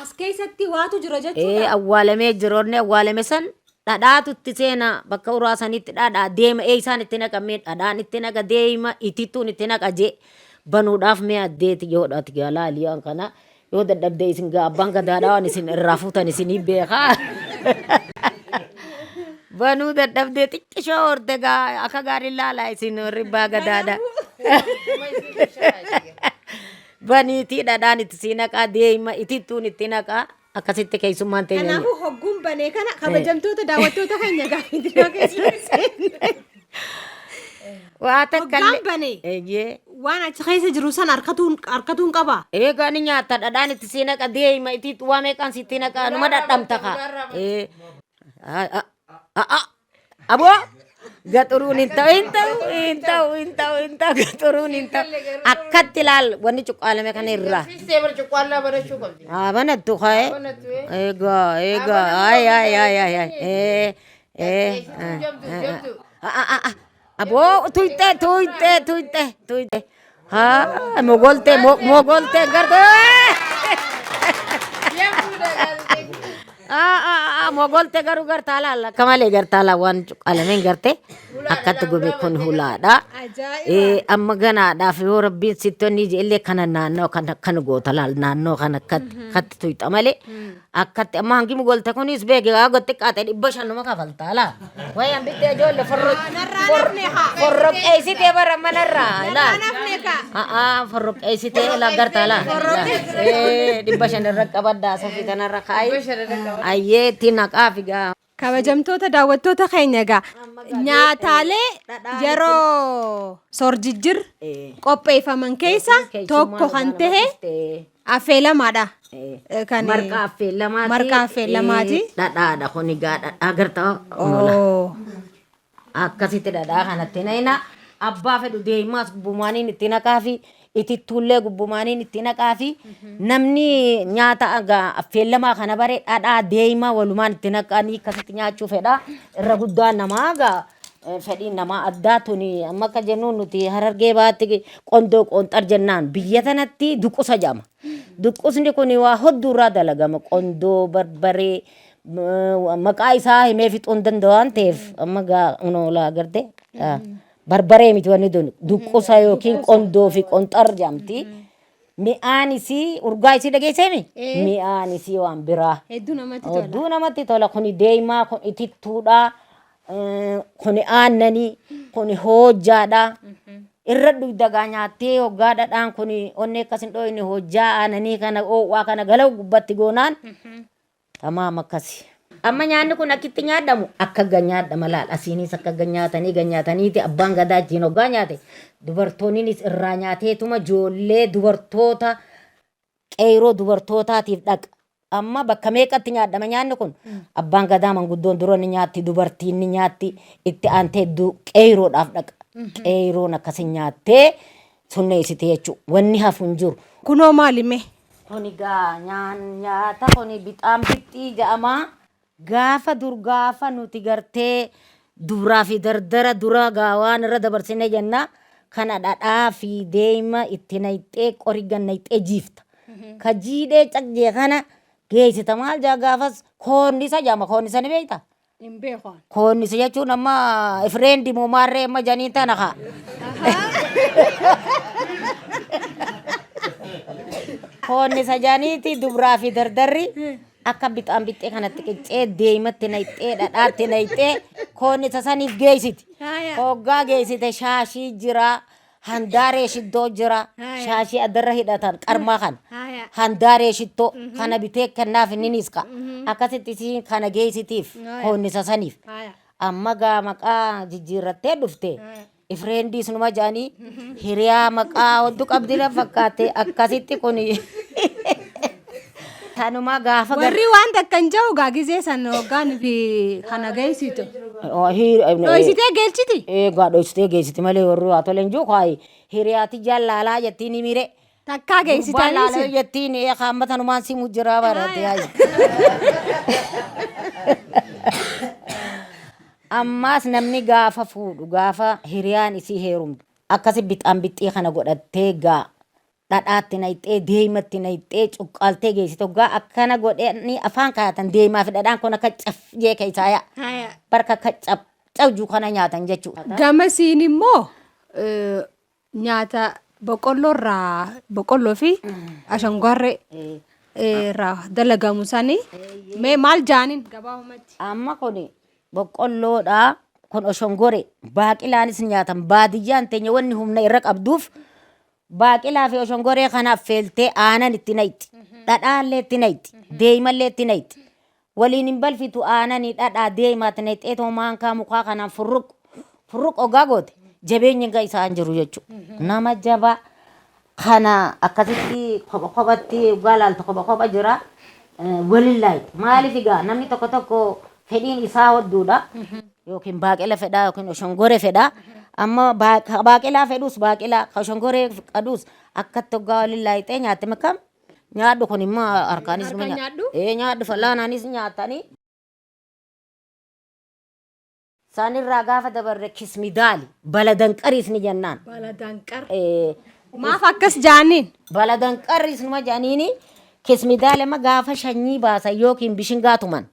As keessatti waatu jira jechuudha. Awwaalamee jiroonni awwaalame san dhadhaatu itti seena bakka uraasanitti dhadhaa deema eeysaan itti naqamee dhadhaan itti naqa deema itittuun itti naqa jee banuudhaaf mee addeeti yoodhaati gaalaaliyaan kana yoo dadhabde isin gaa abbaan gadaadhaa waan isin irraa fuutan isinii beekaa. Banuu dadhabdee xiqqishoo horte gaa akka gaariin laalaa isin ribbaa gadaadha. Baniitii dhadhaan itti sii naqaa deema itittuun itti naqaa akkasitti keessummaan teenya. Kanaafuu hogguun banee kana kabajamtoota daawwattoota keenya gaaffiidhaa keessatti. Waa takkallee. Hoggaan banee. Waan achi keessa jiru san harkatuun qaba. Eegaa ni nyaata dhadhaan itti sii naqa deema itittuu waa meeqaan sitti naqa numa dhadhamta kaa. Aboo gaxuruun hin ta'u gaxuruun hin ta'u akkatti ilaal wanni cuqqaalame kana irraa. Banattu ka'e. Eegaa aboo tuyte mogolte gartee. Mogolte garuu gartaala kamalee gartaala waan cuqqaalameen garte akkatti gube kun hulaadha. Amma ganaadhaaf yoo rabbiin sittonni illee kana naannoo kana goota laal naannoo kana akkatti tuyxa malee akkatti amma hangi mogolte kunis beekee gotti qaatee 500 kafaltaa laa. Wayaan bittee ijoollee forroqeessitee bara manarraa ilaa. Forroqeessitee ilaa gartaala. 500 irra qabaddaa safii kanarra kaayee. Ayyeetti naqaa figaa. Kabajamtoota daawwattoota keenya egaa nyaataalee yeroo soorjijjir qopheeffaman keessa tokko kan tahe affeelamaadha. Marqaa affeelamaati. Dhadhaadha kuni gaa dhadhaa gartaa onola. Akkasitti dhadhaa kanatti nayina abbaa fedhu deemaas gubbumaaniin itti naqaa fi itittuullee gubbumaaniin itti naqaa fi namni nyaata affeellamaa kana bare dhadhaa deemaa walumaan itti naqanii akkasitti nyaachuu fedha irra guddaa namaa gaa fedhiin namaa addaa tuni amma akka jennuun nuti Harargee baatti qondoo qonxar jennaan biyya tanatti duqusa jedhama. Duqusni kun waa hodduurraa dalagama qondoo barbaree maqaa isaa himee fixuu hin danda'u waan ta'eef amma gaa unoolaa agarte. Barbaree miti wanni dun duqusa yookiin qondoo fi qonxar jedhamti. Mi'aan isii urgaa isii dhageessemi? Mi'aan isii waan biraa. Hedduu namatti tola. Kuni deemaa, kun itittuudha, kuni aannanii, kuni hojjaadha. Irra dugdagaa nyaattee hoggaa dhadhaan kuni onnee akkasin dhooyne hojjaa aananii kana waa kana galaw gubbatti goonaan tamaam akkasi. Amma nyaanni kun akkitti nyaadamu akka ganyaadha laal asiinis akka ganyaataniiti abbaan gadaa ittiin hoggaa nyaate dubartoonnis irraa nyaateetuma ijoollee dubartoota qeeroo dubartootaatiif dhaqa. Amma bakka meeqatti nyaadama nyaanni kun abbaan gadaa manguddoon dura ni nyaatti dubartiin ni nyaatti itti aantee qeeroodhaaf dhaqa. Qeeroon akkasin nyaattee sunneessite jechuudha. Wanni hafu hin jiru. Kunoo maalime? Kuni gaa nyaata kuni bixaan bixxii jedhama. Gaafa nuti gartee duraa fi dardara dura gaawaan irra dabarsine jenna kana dhadhaa fi deema itti nayxee qorii gannayxee jiifta. Ka jiidhee caqjee kana geessita maal jaa gaafas koonnisa jedhama. Koonnisa ni beektaa? Hin beekan. Koonnisa jechuun amma ifreendi moomaarree amma janii tana kaa. Koonnisa janiiti duraa fi dardarri. Akka bixaan bixxee kanatti qiccee deematti nayxee dhadhaatti nayxee koonnisa saniif geessiti. Hoggaa geessite shaashii jira, handaaree shittoo jira, shaashii addarra hidhatan qarmaa kana. Handaaree shittoo kana bitee kennaaf inni niska. Akkasitti kana geessitiif koonnisa saniif. Amma gaa maqaa jijjiirrattee dhufte. Ifreendiis numa jaanii hiriyaa maqaa hoddu qabdina fakkaate akkasitti kuni. Tanuma gaafa warri waan takkan jiru gaa gizee san hoggaan fi kana geessitu. Dhoysitee geelchiti? Egaa dhoysitee geessiti malee warri waa toleen jiru kaayi hiriyaati jaallalaa jettiin mire. Takkaa geessitanii si. Jettiin qaama tanumaan simu jira barate hayi. Ammas namni gaafa fuudhu gaafa hiriyaan isii heerumtu akkasi bixaan bixxii kana godhattee gaa dhadhaatti nayxee deematti nayxee cuqqaaltee geessitu gaa akkana godhanii afaan kaayatan deemaa fi dhadhaan kun akka cafjee keessaaya barka akka cabjuu kana nyaatan jechuudha. Gamasiin immoo nyaata boqqolloo fi ashangwarree irraa dalagamu sanii mee maal jaaniin gabaabumatti? Amma kun boqqolloodha kun oshongore baaqilaanis nyaatan baadiyyaan teenya wanni humna irra qabduuf baaqilaa fi oshongoree kanaaf feeltee aanan itti nayti dhadhaallee itti nayti deemallee itti nayti waliin hin balfitu aananii dhadhaa deemaatti nayxee toomaan kaa mukaa kanaan furruq ogaa goote jabeenyi nga isaan jiru jechuudha. Nama jaba kana akkasitti kophatti ugaa laaltu kopha jira walillahi maaliif egaa namni tokko tokko fedhiin isaa hodduudha yookiin baaqela fedhaa yookiin oshongore fedhaa amma baaqelaa fedhus baaqelaa oshongoree qadus akkatti ugaa walillahi ta'e nyaatte makam nyaadhu kun immoo harkaanis nyaadhu fallaanaanis nyaatanii sanirraa gaafa dabarre kismidaali baladanqariis ni jennaan. Baladanqar. Maaf akkas jaaniin? Baladanqariis numa jaaniini kismidaali amma gaafa shanyii baasan yookiin bishingaa tuman.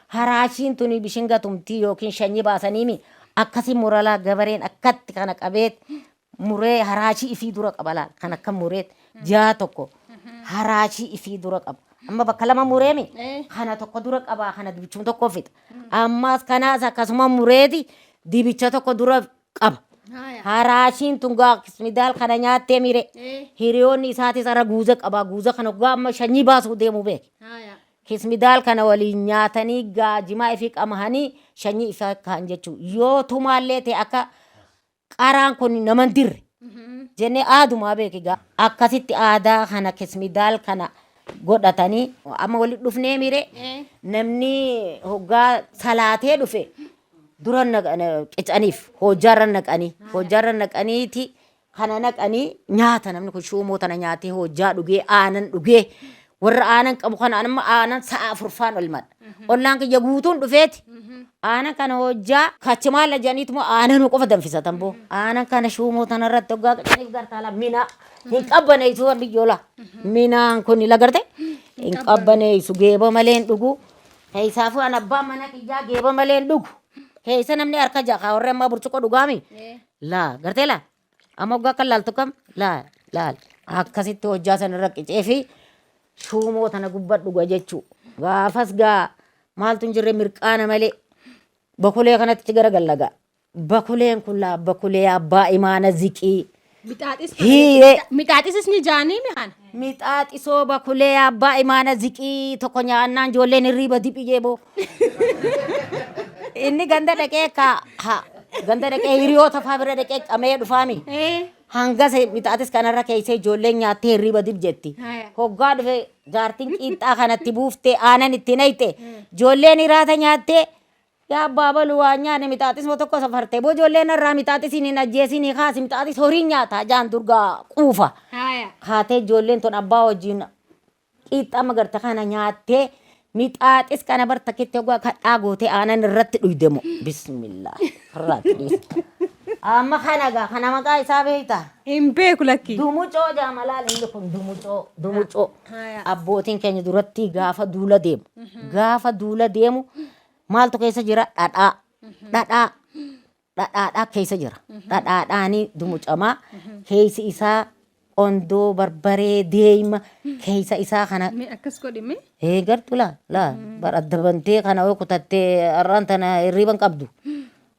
Haraashiin tuni bishinga tumtii yookiin shanyii baasaniimi akkasi muralaa gabareen akkatti kana qabeet muree haraashii ifii dura qabalaa kan akka mureet jaa tokko haraashii ifii dura qaba. Amma bakka lama mureemi kana tokko dura qabaa kana dibichuma tokko fixa. Ammas kanaas akkasuma mureeti dibicha tokko dura qaba. Haraashiin tun gaa kismidaal kana nyaattee mire hiriyoonni isaatis ara guuza qaba guuza kana gaa amma shanyii baasuu deemuu beek. Kismidaal kana waliin nyaatanii gaajimaa ifii qamahanii shanyii ifaa kaan jechuudha. Yoo tumaallee ta'e akka qaraan kun naman dirre jennee aadumaa beekigaa akkasitti aadaa kana kismidaal kana godhatanii amma walitti dhufnee mire namni hoggaa salaatee dhufe dura qicaniif hojjaarra naqaniiti kana naqanii nyaata namni kun shuumoo tana nyaatee hojjaa dhugee aanan dhugee warra aanan qabu kana amma aanan sa'a furfaan olmadha. Ollaan kiyya guutuun dhufeeti. Aanan kana hojjaa kachimaalla jedhaniitu moo aanan qofa danfisatan boo. Aanan kana shuumoo tanarratti hoggaa qicaniif gartaala mina hin qabbaneessu warri ijoolaa. Minaan kun lagarte hin qabbaneessu geeba malee hin dhugu. Keessaafuu an abbaan mana kiyyaa geeba malee hin dhugu. Keessa namni harka jaqa warri ammaa burcuqqoo dhugaami. Laa gartee laa amma hoggaa kan laaltu kam laal akkasitti hojjaa sanarra qicee fi shuumoo tana gubbaa dhuga jechuu gaafas gaa maaltu hin jirre mirqaana malee bakulee kanatti gara gallagaa bakuleen kun laa bakulee abbaa imaana ziqii mixaaxisis ni jaanii mi'aan mixaaxisoo bakulee abbaa imaana ziqii tokko nyaannaan ijoolleen hirriiba diphi jeeboo inni ganda dhaqee ganda dhaqee hiriyoota faa bira dhaqee qamee dhufaami. Hangas mixaaxis kanarra keessee ijoolleen nyaattee hirriiba dib jetti. Hoggaa dhufe jaartiin qiixxaa kanatti buuftee aanan itti nayte ijoolleen hiraata nyaattee yaa abbaa baluu waan nyaanne mixaaxismoo tokko safartee boo ijoolleen irraa mixaaxisiin hin ajjeesiin kaasi mixaaxis horiin nyaata jaan durgaa quufa. Kaatee ijoolleen ton abbaa wajjin qiixxaa magarta kana nyaattee mixaaxis kana bar takkitti hoggaa kadhaa gootee aanan irratti dhuydemo bismillah irratti dhiista. Amma kanaga kana maqaa isaa beekta? Hin beeku lakki. Dumucoo jaamalaal inni kun dumucoo. Abbootiin keenya duratti gaafa duula deemu. Gaafa duula deemu maaltu keessa jira? Dhadhaadhaa keessa jira. Dhadhaadhaanii dumucamaa keessi isaa ondoo barbaree deema keessa isaa kana. Akkas godhime? Gartu laa bara dabantee kana yoo kutattee arraan tana hirriiban qabdu.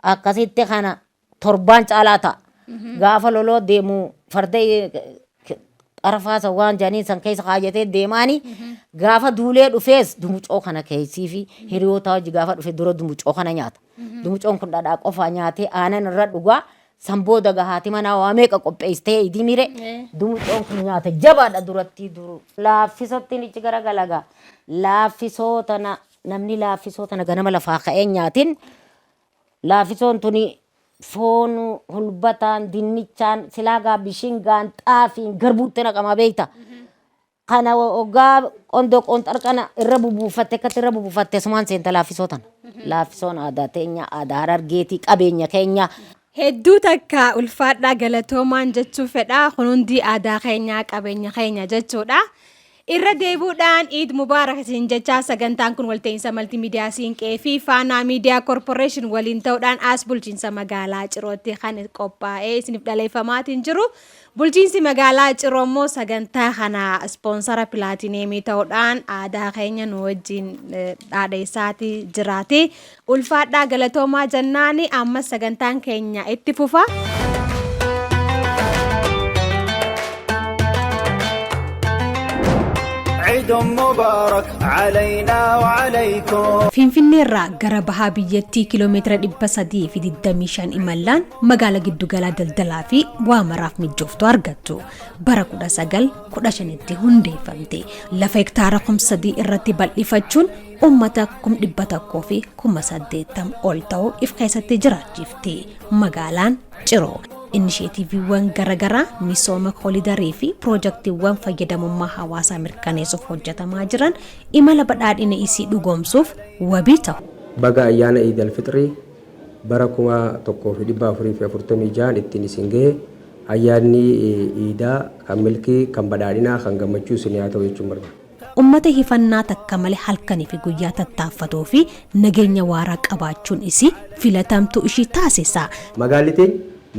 Akkasitti kana torbaan caalaa ta'a. Gaafa loloo deemu farda arfaasa waan janiin san keessa kaayatee deemaani gaafa duulee dhufees dumucoo kana keessii fi hiriyoota hojii gaafa dhufe dura dumucoo kana nyaata. Dumucoon kun dhadhaa qofaa nyaatee aanan irra dhugaa Sambooda gahaati manaa waa meeqa qopheessitee idimire dumuxoon kun nyaata jabaadha duratti duru. Laaffisootti nichi garagalaga. Laaffisoota namni laaffisoota ganama lafaa ka'ee nyaatin. Laaffisoon tuni foon hulbataan dinnichaan silaagaa bishingaan xaafiin garbuutti naqama beekta. Kana ogaa qondoo qonxarqana irra bubuufatte akkatti irra bubuufatte sumaan seenta laaffisootan. Laaffisoon aadaa teenya aadaa Harargeetii qabeenya keenya. Hedduu takka ulfaadhaa galatoomaan jechuu fedha. Kun hundi aadaa keenyaa qabeenya keenya jechuudha. Irra deebuudhaan Eid Mubarak isin jechaa sagantaan kun walta'iinsa maltiimiidiyaa Siinqee fi Faanaa Miidiyaa Korporeeshin waliin ta'uudhaan as bulchiinsa magaalaa Cirootti kan qophaa'ee isiniif dhaleeffamaatiin jiru. Bulchiinsi magaalaa Ciroo immoo sagantaa kana ispoonsara pilaatineemii ta'uudhaan aadaa keenya nu wajjin dhaadheessaatii jiraati. Ulfaadhaa galatoomaa jennaani ammas sagantaan keenya itti fufa. عيد مبارك علينا وعليكم. Finfinneerraa gara bahaa biyyattii kiiloomeetira 325 imallaan magaalaa giddugalaa daldalaa fi waamaraaf mijooftu argattu. Bara 1915tti hundeeffamte. Lafa hektaara 3,000 irratti bal'ifachuun uummata 100,000 fi 80,000 ol ta'u if keessatti jiraachifte. Magaalaan Ciroo. Inisheetiiviiwwan garagaraa misooma koolidarii fi piroojaktiiwwan fayyadamummaa hawaasaa mirkaneessuuf hojjetamaa jiran imala badhaadhina isii dhugoomsuuf wabii ta'u. Baga ayyaana Eid al-Fitrii bara 1446 ittiin isin gahe ayyaanni Iidaa kan milkii kan badhaadhinaa kan gammachuu isin haa ta'u jechuun barbaada. Uummata hifannaa takka malee halkanii fi guyyaa tattaaffatuu fi nageenya waaraa qabaachuun isii filatamtuu ishii taasisa.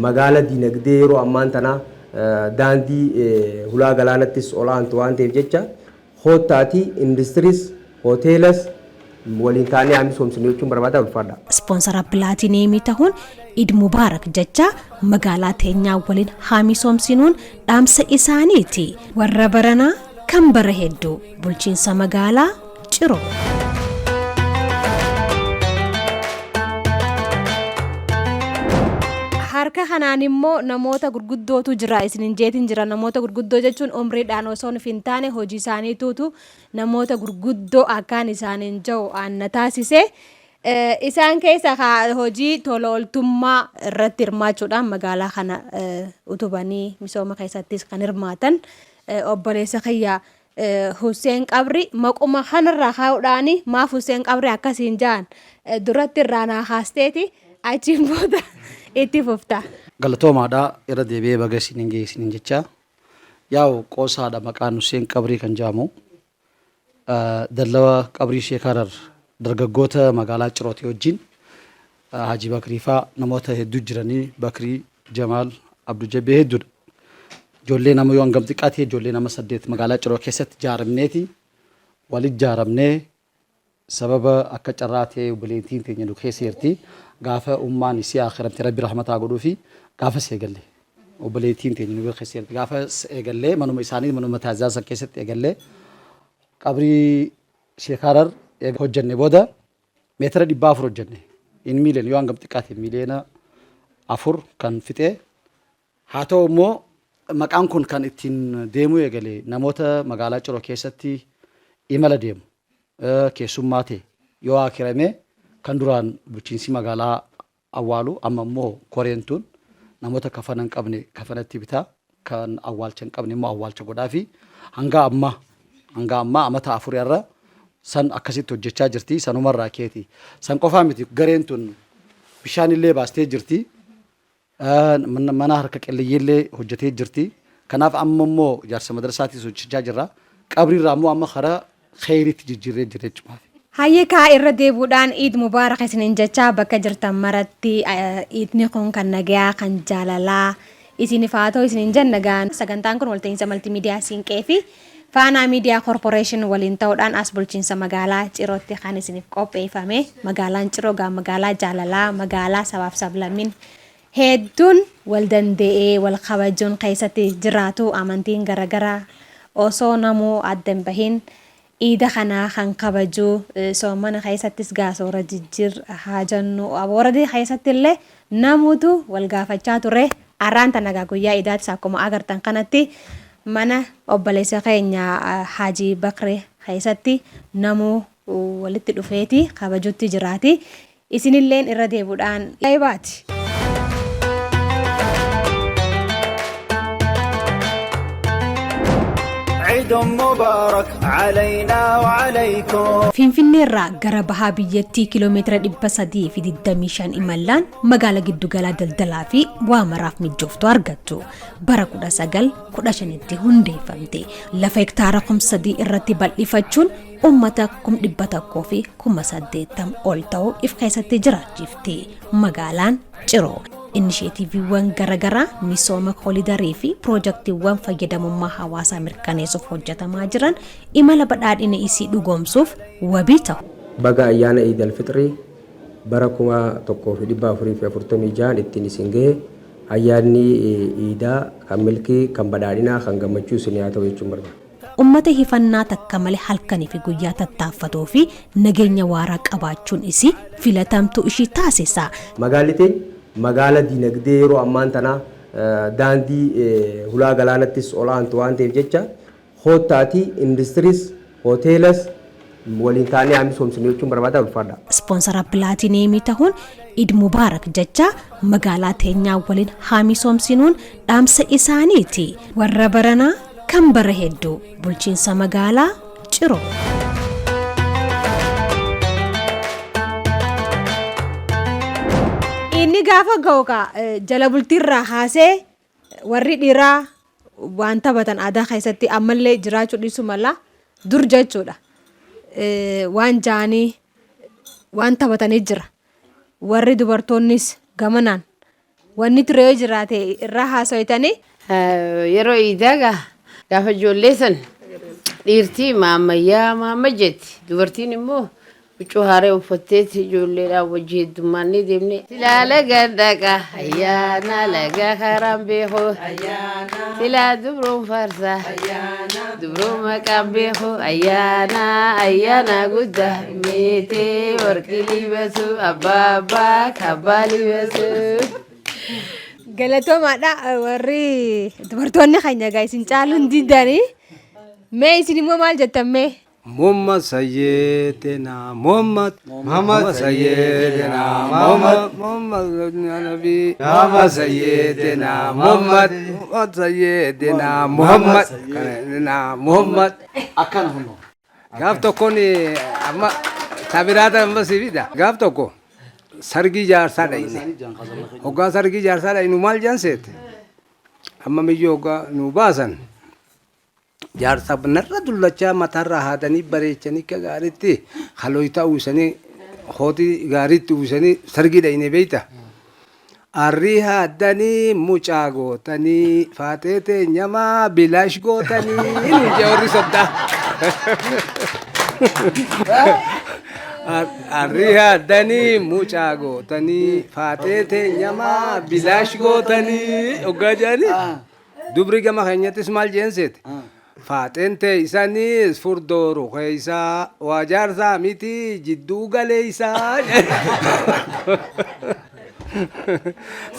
Magaala dinagdee yeroo ammaan tanaa daandii hulaa galaanattis olaantu waan ta'eef jecha hottaatii industiriis hoteelas waliin taanee misoomsinu jechuun barbaada ulfaadha. Ispoonsara pilaatineemii ta'uun Eid Mubarak jecha magaalaa teenyaa waliin haa misoomsinuun dhaamsa isaaniiti. Warra baranaa kan bara hedduu bulchiinsa magaalaa Ciroo. Harka kanaan immoo namoota gurguddootu jira isinin jeetiin jira namoota gurguddoo jechuun umriidhaan osoo hin taane hojii isaaniituutu namoota gurguddoo akkaan isaaniin jiru aanna taasise. Isaan keessa hojii tola ooltummaa irratti hirmaachuudhaan magaalaa kana utubanii misooma keessattis kan hirmaatan obboleessa kiyyaa Hussein Qabri maquma kanarraa kaa'uudhaan maaf Hussein Qabri akkasiin jaan duratti irraa naa haasteeti achiin booda itti fufta. Galatoomaadhaa irra deebi'ee baga isiniin geessiniin jecha yaa'u qoosaadha maqaan Hussein Qabrii kan jedhamu dallawa Qabrii Sheekarar dargaggoota magaalaa Cirootii wajjin Haji Bakrii faa namoota hedduu jiranii Bakrii Jamaal Abduu Jabbee hedduudha. Ijoollee nama yoo hangam xiqqaate ijoollee nama 8 magaalaa Ciroo keessatti ijaaramneeti walitti ijaaramnee sababa akka carraa ta'e obboleettiin teenya nu keessa jirti. Gaafa ummaan isii akhiratti rabbi rahmataa godhuu fi gaafa seegalle obboleettiin teenya nu keessa jirti. Gaafa eegallee manuma isaanii manuma taasisaa keessatti eegallee Qabrii Sheekarar hojjenne booda meetira 400 hojjenne. In miiliyoona yoo hangam xiqqaate miiliyoona 4 kan fixee haa ta'u immoo maqaan kun kan ittiin deemuu eegale namoota magaalaa Ciroo keessatti imala deemu keessummaa ta'e yoo akirame kan duraan bulchiinsi magaalaa awwaalu amma immoo koreentuun namoota kafana hin qabne kafanatti bitaa kan awwaalcha hin qabne immoo awwaalcha godhaa fi hanga ammaa amata 4 irra san akkasitti hojjechaa jirti sanumarraa keeti san qofaa miti gareentuun bishaan illee baastee jirti. Mana harka qalleeyyiillee hojjetee jirti. Kanaaf amma immoo ijaarsa madrasaatis hojjechaa jirra. Qabriirraa immoo amma karaa khayriitti jijjiirree jira jechuudha. Hayyeekaa irra deebuudhaan Eid Mubarak isiniin jechaa bakka jirtan maratti Eidni kun kan nagayaa kan jaalalaa isiniif haa ta'u isiniin jennagaan sagantaan kun walta'iinsa maltiimiidiyaa Siinqee fi Faanaa Miidiyaa Korporeeshin waliin ta'uudhaan as bulchiinsa magaalaa Cirootti kan isiniif qopheeffame. Magaalaan Ciroo magaalaa jaalalaa magaalaa sabaaf sablammin hedduun wal danda'ee wal kabajuun keessatti jiraatu amantiin garagaraa osoo namuu addan bahin iida kanaa kan kabaju soomana keessattis gaasoora jijjiir haa jennu abooradii keessatti illee namuutu wal gaafachaa ture arraan tanagaa guyyaa iidaatis akkuma agartan kanatti mana obboleessa keenya Haji Bakre keessatti namuu walitti dhufeeti kabajutti jiraati isinilleen irra deebuudhaan eebaati. عيد مبارك علينا وعليكم. Finfinneerraa gara bahaa biyyattii kiiloomeetira 325 imallaan magaalaa giddugala daldalaa fi waamaraaf mijooftu argattu. Bara 1915tti hundeeffamte. Lafa hektaara 3,000 irratti bal'ifachuun uummata 1,100 fi 80,000 ol ta'u if keessatti jiraachifte. Magaalaan Ciroo. Inishiyetiiviiwwan garaagaraa misooma koolidarii fi piroojaktiiwwan fayyadamummaa hawaasaa mirkaneessuuf hojjetamaa jiran imala badhaadhina isii dhugoomsuuf wabii ta'u. Baga ayyaana Eid al-Fitrii bara 1446 ittiin isin gahe ayyaanni Iidaa kan milkii kan badhaadhinaa kan gammachuu isin haa ta'u jechuun barbaada. Uummata hifannaa takka malee halkanii fi guyyaa tattaaffatoo fi nageenya waaraa qabaachuun isii filatamtuu ishii taasisa. Magaalitiin magaala diinagdee yeroo ammaan tana daandii hulaa galaanattis olaantu waan ta'eef jecha hoteelaatii industiriis hoteelas waliin taanee misoomsinu jechuun barbaada ulfaadha. Ispoonsara Pilaatineemii ta'uun Eid Mubaarak jecha magaalaa teenyaa waliin haa misoomsinuun dhaamsa isaaniiti. Warra baranaa kan bara hedduu bulchiinsa magaalaa Ciroo. Inni gaafa ga'uuqa jala bultiirraa haasee warri dhiiraa waan taphatan aadaa keessatti ammallee jiraachuu dhiisu mala dur jechuudha. Waan jaanii waan taphatanii jira. Warri dubartoonnis gamanaan wanni ture yoo jiraate irraa haasawitanii. Yeroo iidaagaa gaafa ijoollee san dhiirtii maamma jetti dubartiin immoo Bicu hare uffatteeti ijoolleedhaan wajji heddummaannee deemne. Silaa laga dhaqa ayyaana laga karaan beeku. Silaa dubroon farsa dubroon maqaan beeku. Ayyaana guddaa meetee warqii libasu abbaa kabbaa libasu. Galatoomaadha warri dubartoonni keenya gaa isin caaluun diddanii. Mee isin immoo maal jettan mee? Muhammad Sayyidina Muhammad Sayyidina Muhammad Nabi Sayyidina Muhammad Sayyidina Muhammad akkana hunno gaaf tokko ni amma tabiraata amma sibida gaaf tokko sargii jaarsaa dhayne hoggaa sargii jaarsaa dhaynu maal janseete amma miyyoo hoggaa nu baasan jaarsa narra dullachaa mataarraa haadanii bareechanii akka gaariitti haloota uwwisanii hootii gaariitti uwwisanii sargii dhayne beeyta. Arrii haadanii mucaa gootanii faateete nyamaa bilaash gootanii nuti warri soddaa. Arrii haadanii mucaa gootanii faateete nyamaa bilaash gootanii hoggaa jaanii dubri gama keenyattis maal jeenseete. Faatente isanis furdooru keessa wajaarsaa miti jidduu galeessaa.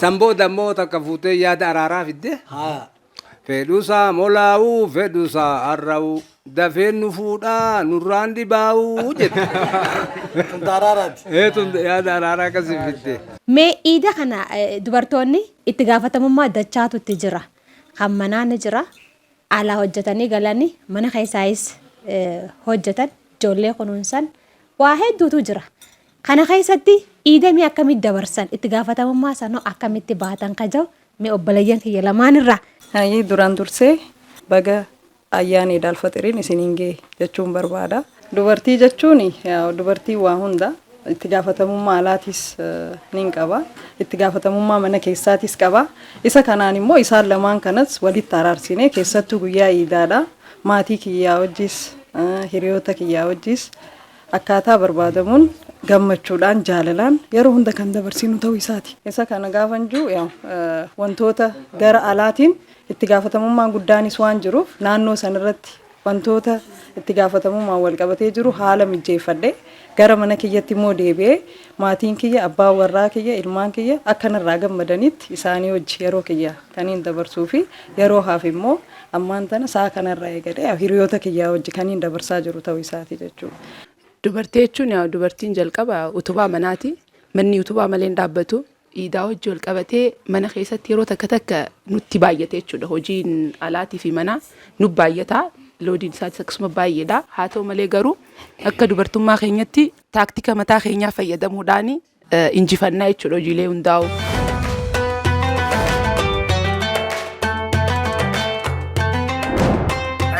Samboo dammoo takka fuutee yaada araaraa fidde. Fedhuusaa molaa'uu fedhuusaa har'aa'uu dafeen nu fuudhaa nurraan dhibaa'uu jette. Yaada araaraa akkasii fidde. Mee iida kana dubartoonni itti gaafatamummaa dachaatu itti jira. Kan manaa ni jira. Alaa hojjetanii galanii mana keessaayis hojjetan ijoollee kunuunsan waa hedduutu jira. Kana keessatti iidamii akkamitti dabarsan itti gaafatamummaa sanoo akkamitti baatan kaja'u mee obboleeyyan kiyya lamaan irraa. Hayyii duraan dursee baga ayyaana Eid al-Fixriin isiniin gahe jechuun barbaada. Dubartii jechuun dubartii waa hunda itti gaafatamummaa alaatis ni qaba. Itti gaafatamummaa mana keessaatis qaba. Isa kanaan immoo isaan lamaan kanas walitti araarsinee keessattuu guyyaa iidaadha. Maatii kiyyaa wajjis hiriyoota kiyyaa wajjis akkaataa barbaadamuun gammachuudhaan jaalalaan yeroo hunda kan dabarsinu ta'uu isaati. Isa kana gaafan jiru wantoota gara alaatiin itti gaafatamummaa guddaanis waan jiruuf naannoo sanirratti wantoota itti gaafatamummaan wal qabatee jiru haala mijeeffadhe gara mana kiyyatti immoo deebi'ee maatiin kiyya abbaa warraa kiyya ilmaan kiyya akkanarraa gammadanitti isaanii wajji yeroo kiyya kaniin dabarsuu fi yeroo haaf immoo ammaan tana saa kanarraa eegalee hiriyoota kiyyaa wajji kaniin dabarsaa jiru ta'uu isaati jechuudha. Dubartii jechuun dubartiin jalqaba utubaa manaati. Manni utubaa malee hin dhaabbatu. Iidaa hojii wal qabatee mana keessatti yeroo takka takka nutti baay'ate jechuudha. Hojiin alaatii fi manaa nu baay'ata. Loodiin isaatis akkasuma baay'eedha. Haa ta'u malee garuu akka dubartummaa keenyatti taaktika mataa keenyaa fayyadamuudhaan injifannaa jechuudha hojiilee hundaa'u.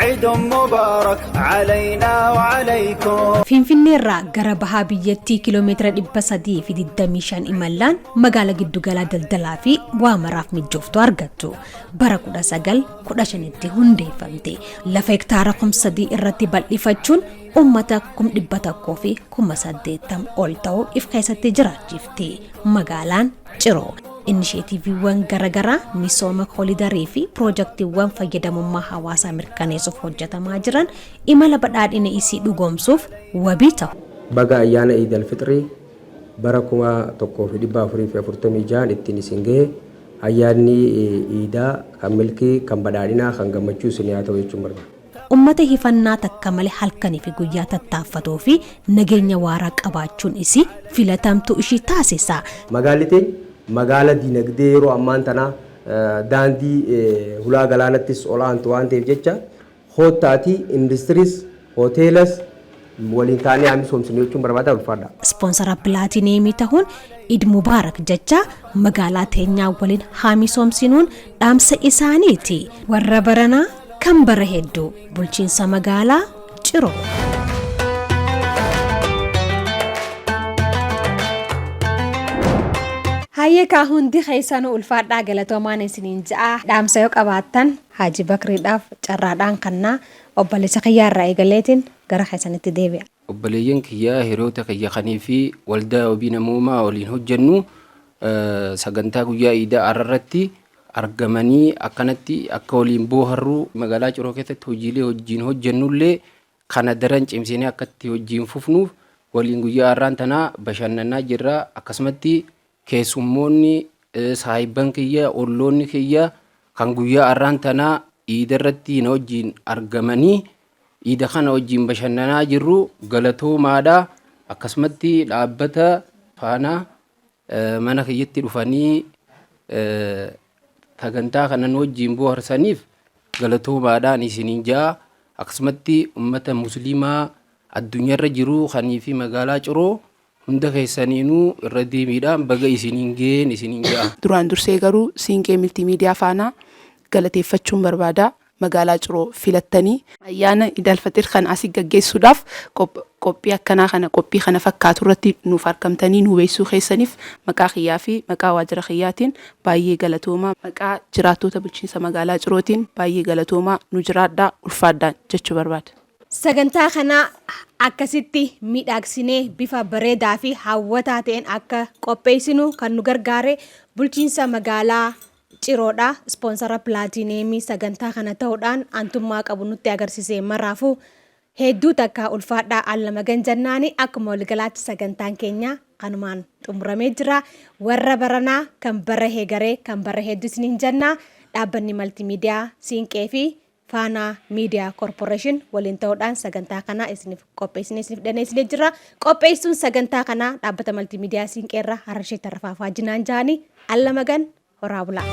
عيد مبارك علينا وعليكم. Finfinneerraa gara bahaa biyyattii kiiloomeetira 325 imallaan magaala giddugalaa daldalaa fi waa maraaf mijooftu argattu. Bara 1915tti hundeeffamte. Lafa hektaara 3,000 irratti bal'ifachuun uummata 1,100 fi 80,000 ol ta'uu if keessatti jiraachifte. Magaalaan Ciroo. Inisheetiiviiwwan garaagaraa misooma koolidarii fi piroojaktiiwwan fayyadamummaa hawaasaa mirkaneessuuf hojjetamaa jiran imala badhaadhina isii dhugoomsuuf wabii ta'u. Baga ayyaana Iidal Fixrii bara 1446 ittiin isin gahe ayyaanni Iidaa kan milkii kan badhaadhinaa kan gammachuu isin haa ta'u jechuun barbaada. Uummata hifannaa takka malee halkanii fi guyyaa tattaaffatuu fi nageenya waaraa qabaachuun isii filatamtuu ishii taasisa. Magaalitiin magaala dinagdee yeroo ammaan tana daandii hulaa galaanattis olaantu waan ta'eef jecha hottaatii industiriis hoteelas waliin taanee misoomsinu jechuun barbaada ulfaadha. Ispoonsara Pilaatineemii ta'uun Iid Mubaarak jecha magaalaa teenyaa waliin haa misoomsinuun dhaamsa isaaniiti. Warra baranaa kan bara hedduu bulchiinsa magaalaa Ciroo. Hayyeekaa hundi keessanuu ulfaadhaa galatoomaan isiniin ja'a dhaamsa yoo qabaattan Haaji Bakriidhaaf carraadhaan kannaa obboleessa kiyyaarraa eegaleetiin gara keessanitti deebi'a. Obboleeyyan kiyyaa hiriyoota kiyya kanii fi waldaa wabii namoomaa waliin hojjennu sagantaa guyyaa Iidaa irratti argamanii akkanatti akka waliin booharru magaalaa Ciroo keessatti hojiilee wajjin hojjennullee kana daran cimsinee akkatti wajjin fufnuuf waliin guyyaa irraan tanaa bashannanaa jirra akkasumatti keessummoonni saayibban kiyya olloonni kiyya kan guyyaa irraan tanaa Iida irratti na wajjin argamanii Iida kana wajjin bashannanaa jirru galatoomaadha akkasumatti dhaabbata faana mana kiyyatti dhufanii sagantaa kana nu wajjin bohaarsaniif galatoomaadhaan isiniin ja'a akkasumatti ummata musliimaa addunyaarra jiru kanii fi magaalaa Ciroo hunda keessaniinuu irra deemiidhaan baga isiniin ga'een isiniin ja'a. Duraan dursee garuu Siinqee Miltiimiidiyaa faana galateeffachuun barbaada. Magaalaa Ciroo filattanii ayyaana Iidal Fixir kan asii gaggeessuudhaaf qophii akkanaa kana qophii kana fakkaatu irratti nuuf argamtanii nu beeksisuu keessaniif maqaa kiyyaa fi maqaa waajjira kiyyaatiin baay'ee galatoomaa maqaa jiraattota bulchiinsa magaalaa Cirootiin baay'ee galatoomaa nu jiraadhaa ulfaadhaan jechuu barbaada. Sagantaa kana akkasitti miidhagsinee bifa bareedaa fi hawwataa ta'een akka qopheessinu kan nu gargaare bulchiinsa magaalaa Ciroodha. Ispoonsara Pilaatineemii sagantaa kana ta'uudhaan antummaa qabu nutti agarsiisee maraafuu hedduu takka ulfaadhaa allama ganjannaanii akkuma waliigalaatti sagantaan keenya kanumaan xumuramee jira. Warra baranaa kan bara heegaree kan bara hedduu isiniin jennaa dhaabbanni maltiimiidiyaa Siinqee fi Faanaa Miidiyaa Korporeeshin waliin ta'uudhaan sagantaa kana isiniif qopheessinee isiniif dhaneessilee jira. Qopheessuun sagantaa kana dhaabbata maltiimiidiyaa Siinqeerraa Harashee Tarrafaafaa Jinaan Jaanii allama gan horaa bulaa.